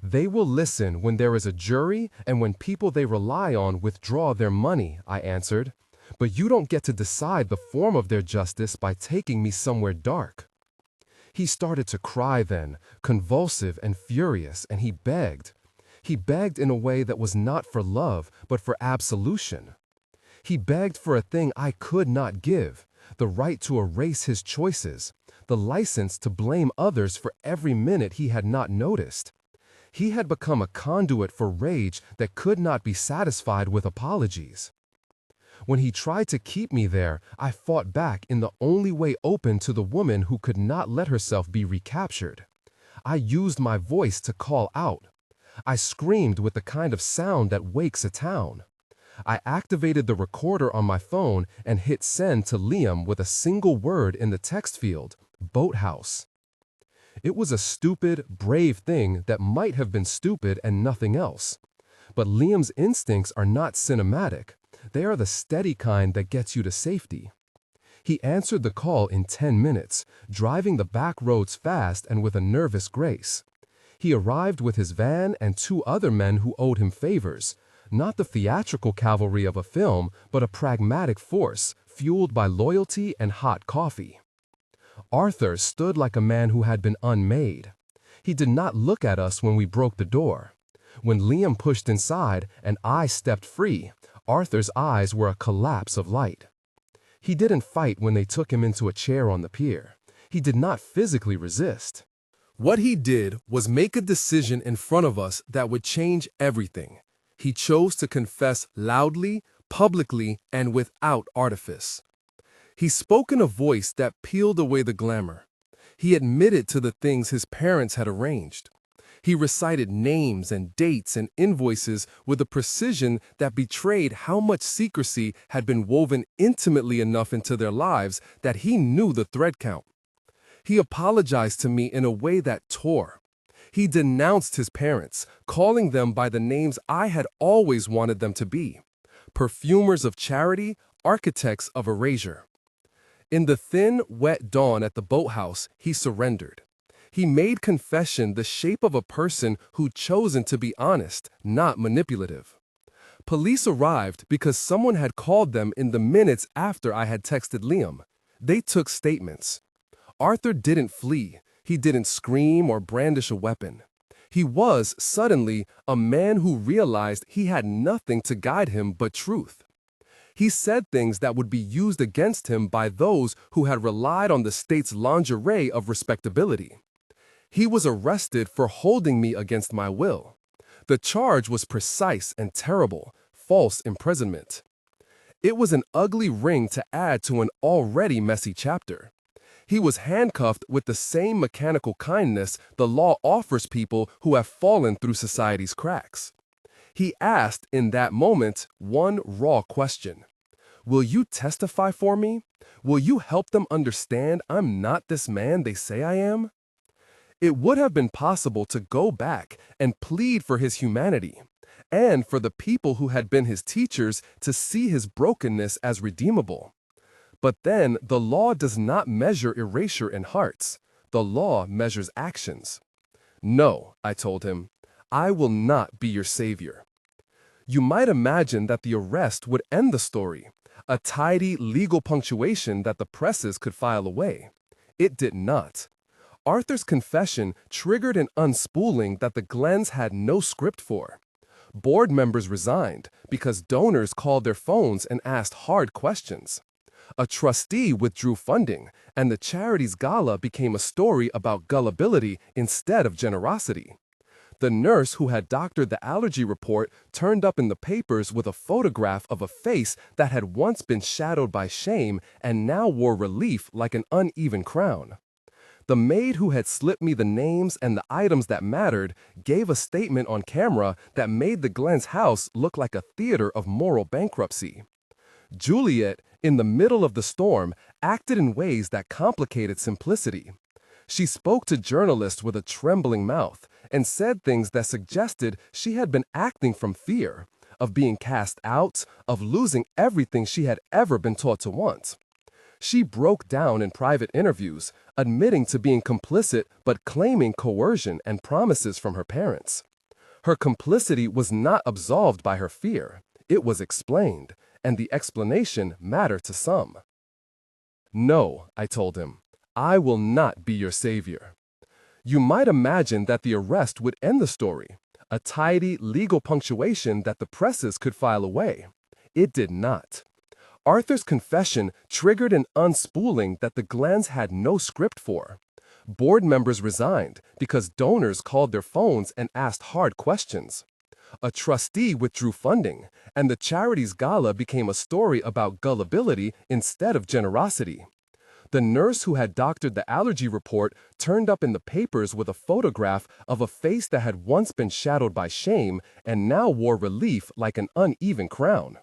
"They will listen when there is a jury and when people they rely on withdraw their money," I answered. "But you don't get to decide the form of their justice by taking me somewhere dark." He started to cry then, convulsive and furious, and he begged. He begged in a way that was not for love, but for absolution. He begged for a thing I could not give, the right to erase his choices, the license to blame others for every minute he had not noticed. He had become a conduit for rage that could not be satisfied with apologies. When he tried to keep me there, I fought back in the only way open to the woman who could not let herself be recaptured. I used my voice to call out. I screamed with the kind of sound that wakes a town. I activated the recorder on my phone and hit send to Liam with a single word in the text field, boathouse. It was a stupid, brave thing that might have been stupid and nothing else. But Liam's instincts are not cinematic. They are the steady kind that gets you to safety. He answered the call in 10 minutes, driving the back roads fast and with a nervous grace. He arrived with his van and 2 other men who owed him favors, not the theatrical cavalry of a film, but a pragmatic force, fueled by loyalty and hot coffee. Arthur stood like a man who had been unmade. He did not look at us when we broke the door. When Liam pushed inside and I stepped free, Arthur's eyes were a collapse of light. He didn't fight when they took him into a chair on the pier. He did not physically resist. What he did was make a decision in front of us that would change everything. He chose to confess loudly, publicly, and without artifice. He spoke in a voice that peeled away the glamour. He admitted to the things his parents had arranged. He recited names and dates and invoices with a precision that betrayed how much secrecy had been woven intimately enough into their lives that he knew the thread count. He apologized to me in a way that tore. He denounced his parents, calling them by the names I had always wanted them to be: perfumers of charity, architects of erasure. In the thin, wet dawn at the boathouse, he surrendered. He made confession the shape of a person who'd chosen to be honest, not manipulative. Police arrived because someone had called them in the minutes after I had texted Liam. They took statements. Arthur didn't flee. He didn't scream or brandish a weapon. He was, suddenly, a man who realized he had nothing to guide him but truth. He said things that would be used against him by those who had relied on the state's lingerie of respectability. He was arrested for holding me against my will. The charge was precise and terrible: false imprisonment. It was an ugly ring to add to an already messy chapter. He was handcuffed with the same mechanical kindness the law offers people who have fallen through society's cracks. He asked in that moment one raw question: "Will you testify for me? Will you help them understand I'm not this man they say I am?" It would have been possible to go back and plead for his humanity, and for the people who had been his teachers to see his brokenness as redeemable. But then the law does not measure erasure in hearts. The law measures actions. "No," I told him, "I will not be your savior." You might imagine that the arrest would end the story, a tidy legal punctuation that the presses could file away. It did not. Arthur's confession triggered an unspooling that the Glens had no script for. Board members resigned because donors called their phones and asked hard questions. A trustee withdrew funding, and the charity's gala became a story about gullibility instead of generosity. The nurse who had doctored the allergy report turned up in the papers with a photograph of a face that had once been shadowed by shame and now wore relief like an uneven crown. The maid who had slipped me the names and the items that mattered gave a statement on camera that made the Glens house look like a theater of moral bankruptcy. Juliet, in the middle of the storm, acted in ways that complicated simplicity. She spoke to journalists with a trembling mouth and said things that suggested she had been acting from fear, of being cast out, of losing everything she had ever been taught to want. She broke down in private interviews, admitting to being complicit but claiming coercion and promises from her parents. Her complicity was not absolved by her fear. It was explained, and the explanation mattered to some. "No," I told him, "I will not be your savior." You might imagine that the arrest would end the story, a tidy legal punctuation that the presses could file away. It did not. Arthur's confession triggered an unspooling that the Glens had no script for. Board members resigned because donors called their phones and asked hard questions. A trustee withdrew funding, and the charity's gala became a story about gullibility instead of generosity. The nurse who had doctored the allergy report turned up in the papers with a photograph of a face that had once been shadowed by shame and now wore relief like an uneven crown.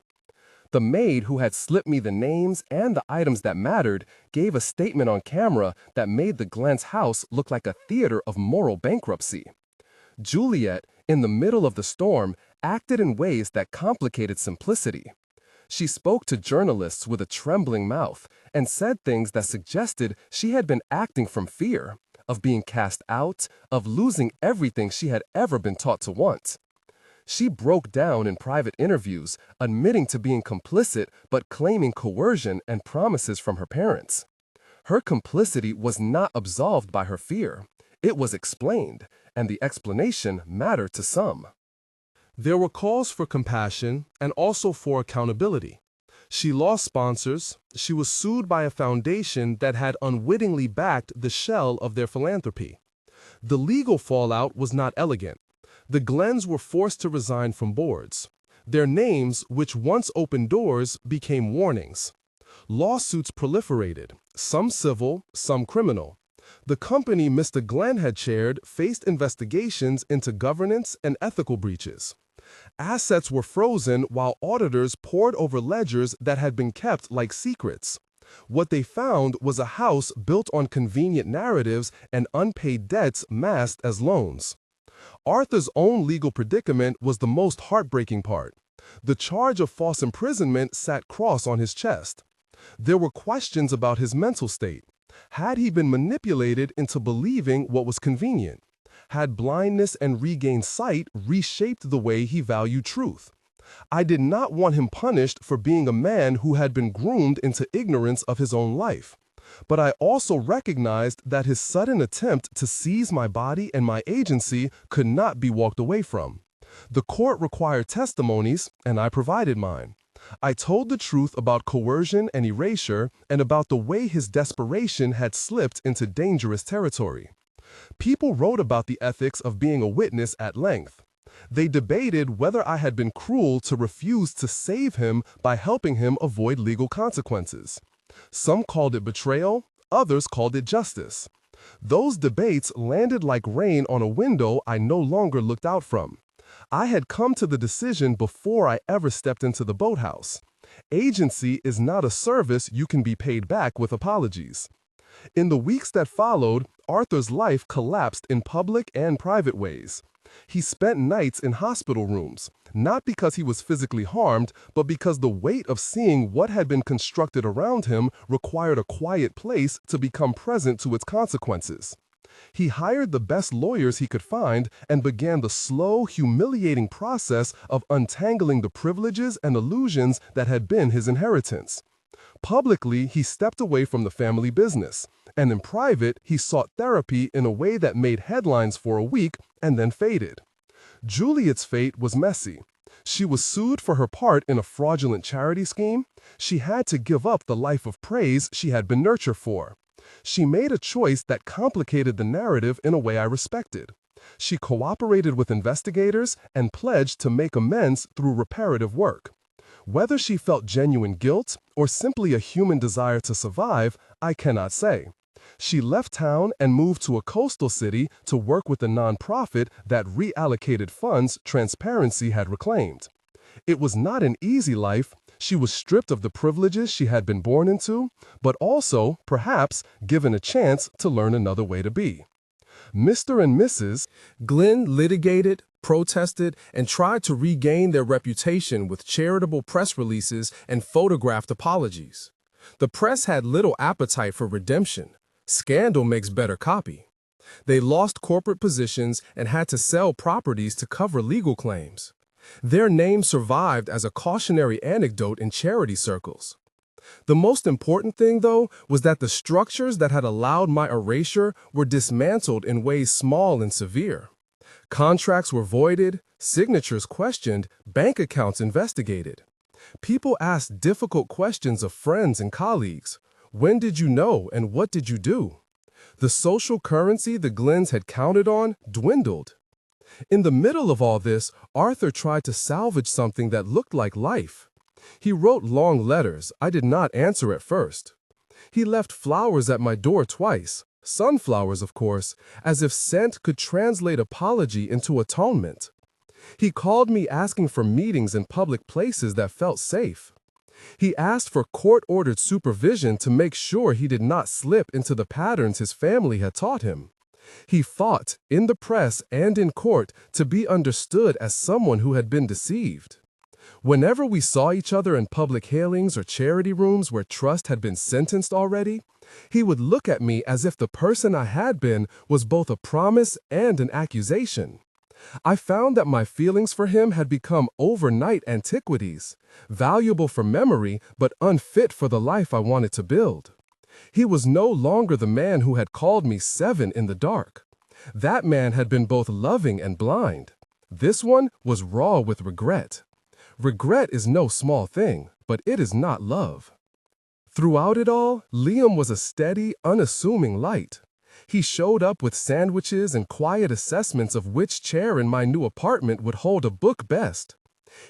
The maid who had slipped me the names and the items that mattered gave a statement on camera that made the Glenn's house look like a theater of moral bankruptcy. Juliet, in the middle of the storm, acted in ways that complicated simplicity. She spoke to journalists with a trembling mouth and said things that suggested she had been acting from fear, of being cast out, of losing everything she had ever been taught to want. She broke down in private interviews, admitting to being complicit but claiming coercion and promises from her parents. Her complicity was not absolved by her fear. It was explained, and the explanation mattered to some. There were calls for compassion and also for accountability. She lost sponsors. She was sued by a foundation that had unwittingly backed the shell of their philanthropy. The legal fallout was not elegant. The Glenns were forced to resign from boards. Their names, which once opened doors, became warnings. Lawsuits proliferated, some civil, some criminal. The company Mr. Glenn had chaired faced investigations into governance and ethical breaches. Assets were frozen while auditors pored over ledgers that had been kept like secrets. What they found was a house built on convenient narratives and unpaid debts masked as loans. Arthur's own legal predicament was the most heartbreaking part. The charge of false imprisonment sat cross on his chest. There were questions about his mental state. Had he been manipulated into believing what was convenient? Had blindness and regained sight reshaped the way he valued truth? I did not want him punished for being a man who had been groomed into ignorance of his own life. But I also recognized that his sudden attempt to seize my body and my agency could not be walked away from. The court required testimonies, and I provided mine. I told the truth about coercion and erasure and about the way his desperation had slipped into dangerous territory. People wrote about the ethics of being a witness at length. They debated whether I had been cruel to refuse to save him by helping him avoid legal consequences. Some called it betrayal, others called it justice. Those debates landed like rain on a window I no longer looked out from. I had come to the decision before I ever stepped into the boathouse. Agency is not a service you can be paid back with apologies. In the weeks that followed, Arthur's life collapsed in public and private ways. He spent nights in hospital rooms, not because he was physically harmed, but because the weight of seeing what had been constructed around him required a quiet place to become present to its consequences. He hired the best lawyers he could find and began the slow, humiliating process of untangling the privileges and illusions that had been his inheritance. Publicly, he stepped away from the family business, and in private, he sought therapy in a way that made headlines for a week and then faded. Juliet's fate was messy. She was sued for her part in a fraudulent charity scheme. She had to give up the life of praise she had been nurtured for. She made a choice that complicated the narrative in a way I respected. She cooperated with investigators and pledged to make amends through reparative work. Whether she felt genuine guilt or simply a human desire to survive, I cannot say. She left town and moved to a coastal city to work with a nonprofit that reallocated funds transparency had reclaimed. It was not an easy life. She was stripped of the privileges she had been born into, but also, perhaps, given a chance to learn another way to be. Mr. and Mrs. Glenn litigated, protested, and tried to regain their reputation with charitable press releases and photographed apologies. The press had little appetite for redemption. Scandal makes better copy. They lost corporate positions and had to sell properties to cover legal claims. Their name survived as a cautionary anecdote in charity circles. The most important thing, though, was that the structures that had allowed my erasure were dismantled in ways small and severe. Contracts were voided, signatures questioned, bank accounts investigated. People asked difficult questions of friends and colleagues. When did you know and what did you do? The social currency the Glens had counted on dwindled. In the middle of all this, Arthur tried to salvage something that looked like life. He wrote long letters I did not answer at first. He left flowers at my door twice, sunflowers, of course, as if scent could translate apology into atonement. He called me asking for meetings in public places that felt safe. He asked for court-ordered supervision to make sure he did not slip into the patterns his family had taught him. He fought, in the press and in court, to be understood as someone who had been deceived. Whenever we saw each other in public hailings or charity rooms where trust had been sentenced already, he would look at me as if the person I had been was both a promise and an accusation. I found that my feelings for him had become overnight antiquities, valuable for memory but unfit for the life I wanted to build. He was no longer the man who had called me 7 in the dark. That man had been both loving and blind. This one was raw with regret. Regret is no small thing, but it is not love. Throughout it all, Liam was a steady, unassuming light. He showed up with sandwiches and quiet assessments of which chair in my new apartment would hold a book best.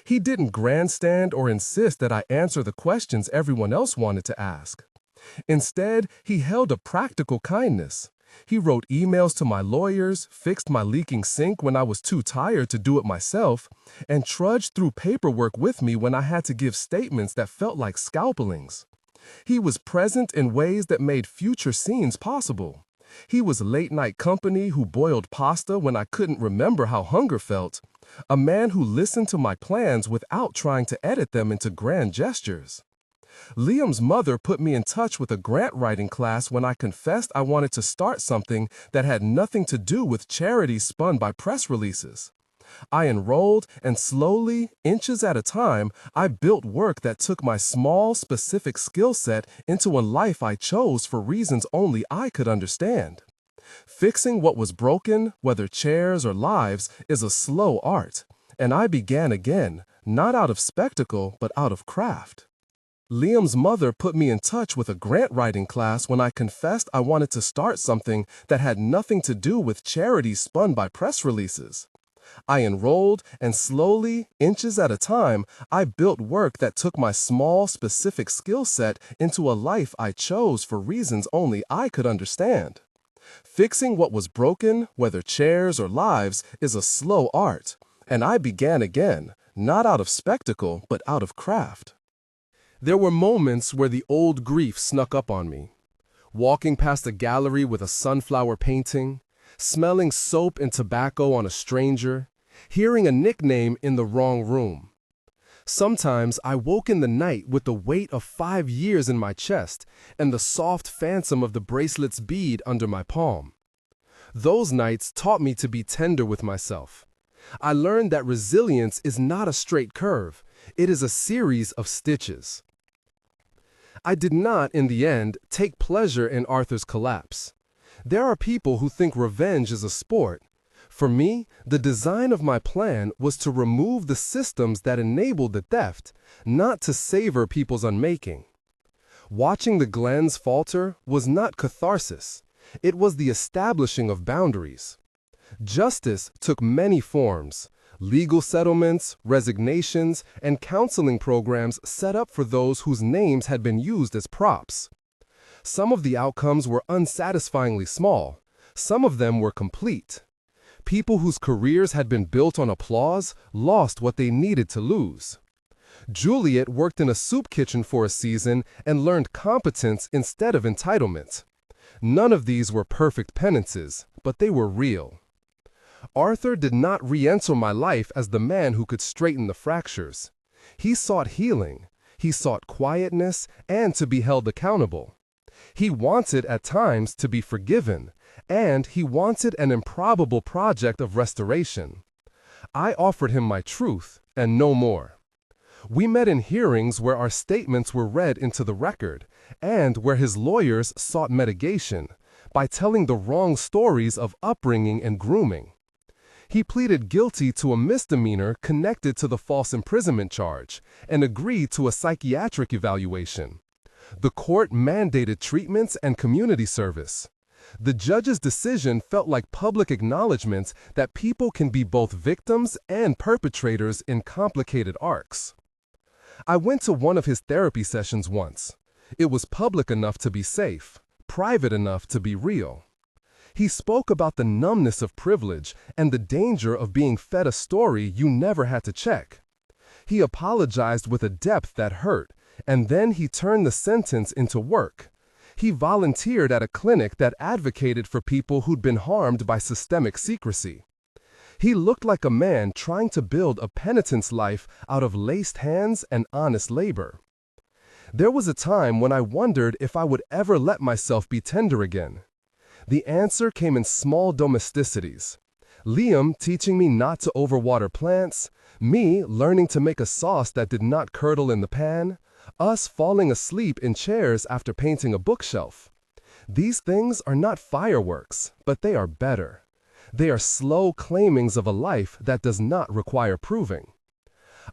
He didn't grandstand or insist that I answer the questions everyone else wanted to ask. Instead, he held a practical kindness. He wrote emails to my lawyers, fixed my leaking sink when I was too tired to do it myself, and trudged through paperwork with me when I had to give statements that felt like scalpelings. He was present in ways that made future scenes possible. He was late-night company who boiled pasta when I couldn't remember how hunger felt, a man who listened to my plans without trying to edit them into grand gestures. Liam's mother put me in touch with a grant writing class when I confessed I wanted to start something that had nothing to do with charities spun by press releases. I enrolled, and slowly, inches at a time, I built work that took my small, specific skill set into a life I chose for reasons only I could understand. Fixing what was broken, whether chairs or lives, is a slow art, and I began again, not out of spectacle, but out of craft. Liam's mother put me in touch with a grant writing class when I confessed I wanted to start something that had nothing to do with charities spun by press releases. I enrolled, and slowly, inches at a time, I built work that took my small, specific skill set into a life I chose for reasons only I could understand. Fixing what was broken, whether chairs or lives, is a slow art, and I began again, not out of spectacle, but out of craft. There were moments where the old grief snuck up on me. Walking past a gallery with a sunflower painting, smelling soap and tobacco on a stranger, hearing a nickname in the wrong room. Sometimes I woke in the night with the weight of 5 years in my chest and the soft phantom of the bracelet's bead under my palm. Those nights taught me to be tender with myself. I learned that resilience is not a straight curve, it is a series of stitches. I did not, in the end, take pleasure in Arthur's collapse. There are people who think revenge is a sport. For me, the design of my plan was to remove the systems that enabled the theft, not to savor people's unmaking. Watching the Glens falter was not catharsis. It was the establishing of boundaries. Justice took many forms. Legal settlements, resignations, and counseling programs set up for those whose names had been used as props. Some of the outcomes were unsatisfyingly small. Some of them were complete. People whose careers had been built on applause lost what they needed to lose. Juliet worked in a soup kitchen for a season and learned competence instead of entitlement. None of these were perfect penances, but they were real. Arthur did not re-enter my life as the man who could straighten the fractures. He sought healing, he sought quietness, and to be held accountable. He wanted, at times, to be forgiven, and he wanted an improbable project of restoration. I offered him my truth, and no more. We met in hearings where our statements were read into the record, and where his lawyers sought mitigation, by telling the wrong stories of upbringing and grooming. He pleaded guilty to a misdemeanor connected to the false imprisonment charge, and agreed to a psychiatric evaluation. The court mandated treatments and community service. The judge's decision felt like public acknowledgement that people can be both victims and perpetrators in complicated arcs. I went to one of his therapy sessions once. It was public enough to be safe, private enough to be real. He spoke about the numbness of privilege and the danger of being fed a story you never had to check. He apologized with a depth that hurt, and then he turned the sentence into work. He volunteered at a clinic that advocated for people who'd been harmed by systemic secrecy. He looked like a man trying to build a penitent's life out of laced hands and honest labor. There was a time when I wondered if I would ever let myself be tender again. The answer came in small domesticities. Liam teaching me not to overwater plants, me learning to make a sauce that did not curdle in the pan, us falling asleep in chairs after painting a bookshelf. These things are not fireworks, but they are better. They are slow claimings of a life that does not require proving.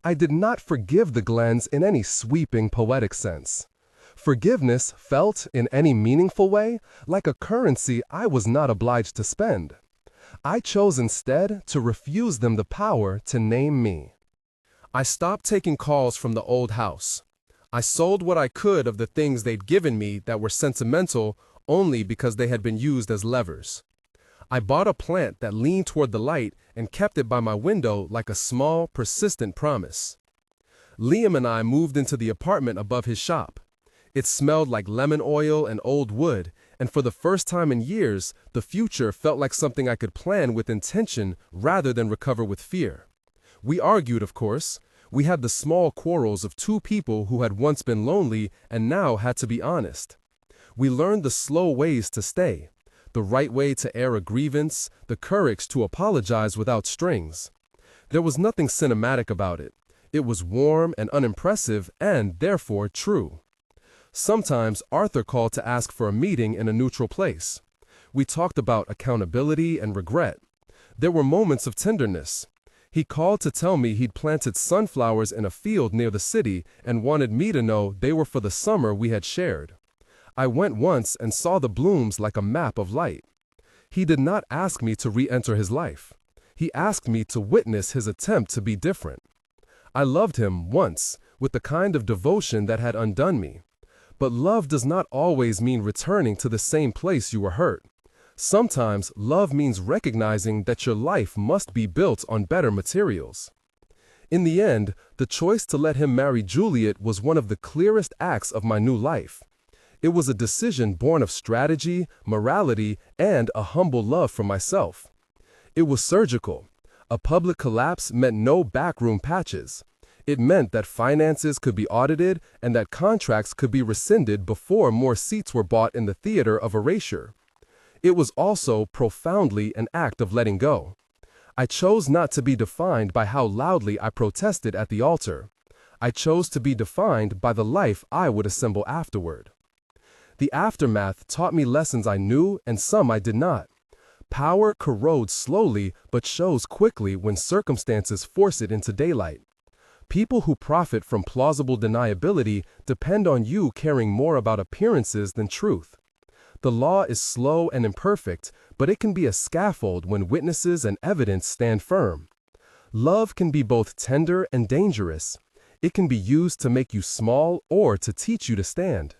I did not forgive the Glens in any sweeping poetic sense. Forgiveness felt, in any meaningful way, like a currency I was not obliged to spend. I chose instead to refuse them the power to name me. I stopped taking calls from the old house. I sold what I could of the things they'd given me that were sentimental only because they had been used as levers. I bought a plant that leaned toward the light and kept it by my window like a small, persistent promise. Liam and I moved into the apartment above his shop. It smelled like lemon oil and old wood, and for the first time in years, the future felt like something I could plan with intention rather than recover with fear. We argued, of course. We had the small quarrels of two people who had once been lonely and now had to be honest. We learned the slow ways to stay, the right way to air a grievance, the courage to apologize without strings. There was nothing cinematic about it. It was warm and unimpressive and, therefore, true. Sometimes Arthur called to ask for a meeting in a neutral place. We talked about accountability and regret. There were moments of tenderness. He called to tell me he'd planted sunflowers in a field near the city and wanted me to know they were for the summer we had shared. I went once and saw the blooms like a map of light. He did not ask me to re-enter his life. He asked me to witness his attempt to be different. I loved him once, with the kind of devotion that had undone me. But love does not always mean returning to the same place you were hurt. Sometimes love means recognizing that your life must be built on better materials. In the end, the choice to let him marry Juliet was one of the clearest acts of my new life. It was a decision born of strategy, morality, and a humble love for myself. It was surgical. A public collapse meant no backroom patches. It meant that finances could be audited and that contracts could be rescinded before more seats were bought in the theater of erasure. It was also profoundly an act of letting go. I chose not to be defined by how loudly I protested at the altar. I chose to be defined by the life I would assemble afterward. The aftermath taught me lessons I knew and some I did not. Power corrodes slowly but shows quickly when circumstances force it into daylight. People who profit from plausible deniability depend on you caring more about appearances than truth. The law is slow and imperfect, but it can be a scaffold when witnesses and evidence stand firm. Love can be both tender and dangerous. It can be used to make you small or to teach you to stand.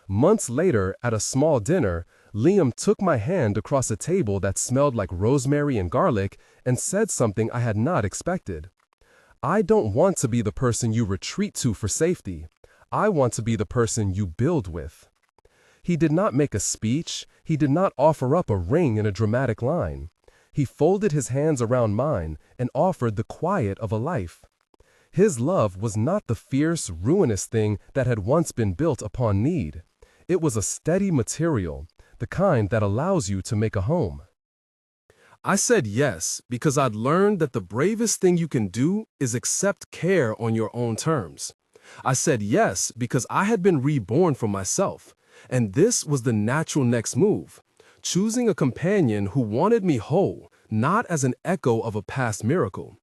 Months later, at a small dinner, Liam took my hand across a table that smelled like rosemary and garlic and said something I had not expected. I don't want to be the person you retreat to for safety. I want to be the person you build with. He did not make a speech. He did not offer up a ring in a dramatic line. He folded his hands around mine and offered the quiet of a life. His love was not the fierce, ruinous thing that had once been built upon need. It was a steady material, the kind that allows you to make a home. I said yes because I'd learned that the bravest thing you can do is accept care on your own terms. I said yes because I had been reborn for myself, and this was the natural next move, choosing a companion who wanted me whole, not as an echo of a past miracle.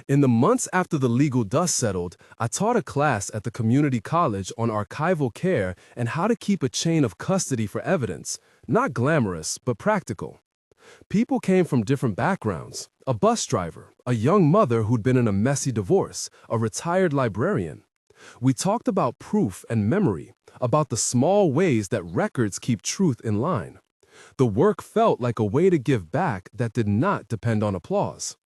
In the months after the legal dust settled, I taught a class at the community college on archival care and how to keep a chain of custody for evidence. Not glamorous, but practical. People came from different backgrounds. A bus driver, a young mother who'd been in a messy divorce, a retired librarian. We talked about proof and memory, about the small ways that records keep truth in line. The work felt like a way to give back that did not depend on applause.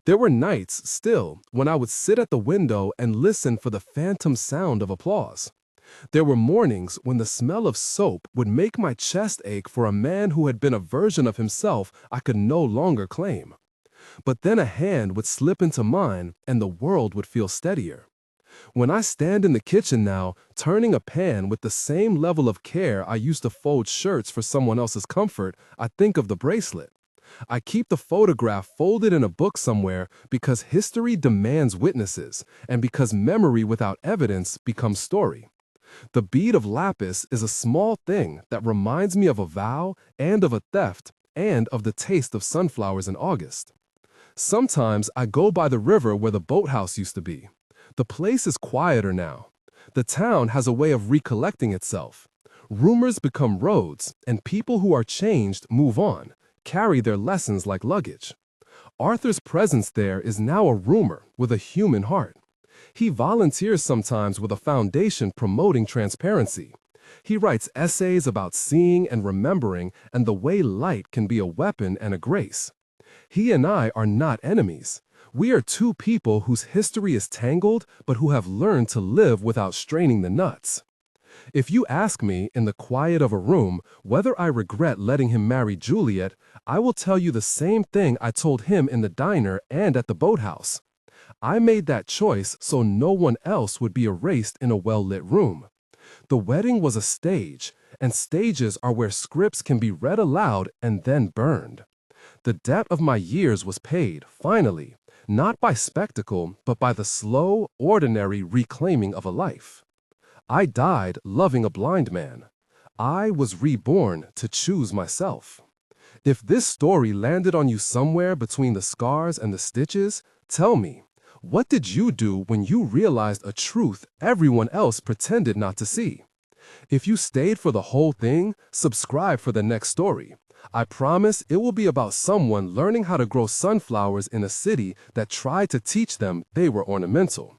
There were nights, still, when I would sit at the window and listen for the phantom sound of applause. There were mornings when the smell of soap would make my chest ache for a man who had been a version of himself I could no longer claim. But then a hand would slip into mine and the world would feel steadier. When I stand in the kitchen now, turning a pan with the same level of care I used to fold shirts for someone else's comfort, I think of the bracelet. I keep the photograph folded in a book somewhere because history demands witnesses, and because memory without evidence becomes story. The bead of lapis is a small thing that reminds me of a vow and of a theft and of the taste of sunflowers in August. Sometimes I go by the river where the boathouse used to be. The place is quieter now. The town has a way of recollecting itself. Rumors become roads, and people who are changed move on, carry their lessons like luggage. Arthur's presence there is now a rumor with a human heart. He volunteers sometimes with a foundation promoting transparency. He writes essays about seeing and remembering and the way light can be a weapon and a grace. He and I are not enemies. We are two people whose history is tangled but who have learned to live without straining the nuts. If you ask me, in the quiet of a room, whether I regret letting him marry Juliet, I will tell you the same thing I told him in the diner and at the boathouse. I made that choice so no one else would be erased in a well-lit room. The wedding was a stage, and stages are where scripts can be read aloud and then burned. The debt of my years was paid, finally, not by spectacle, but by the slow, ordinary reclaiming of a life. I died loving a blind man. I was reborn to choose myself. If this story landed on you somewhere between the scars and the stitches, tell me, what did you do when you realized a truth everyone else pretended not to see? If you stayed for the whole thing, subscribe for the next story. I promise it will be about someone learning how to grow sunflowers in a city that tried to teach them they were ornamental.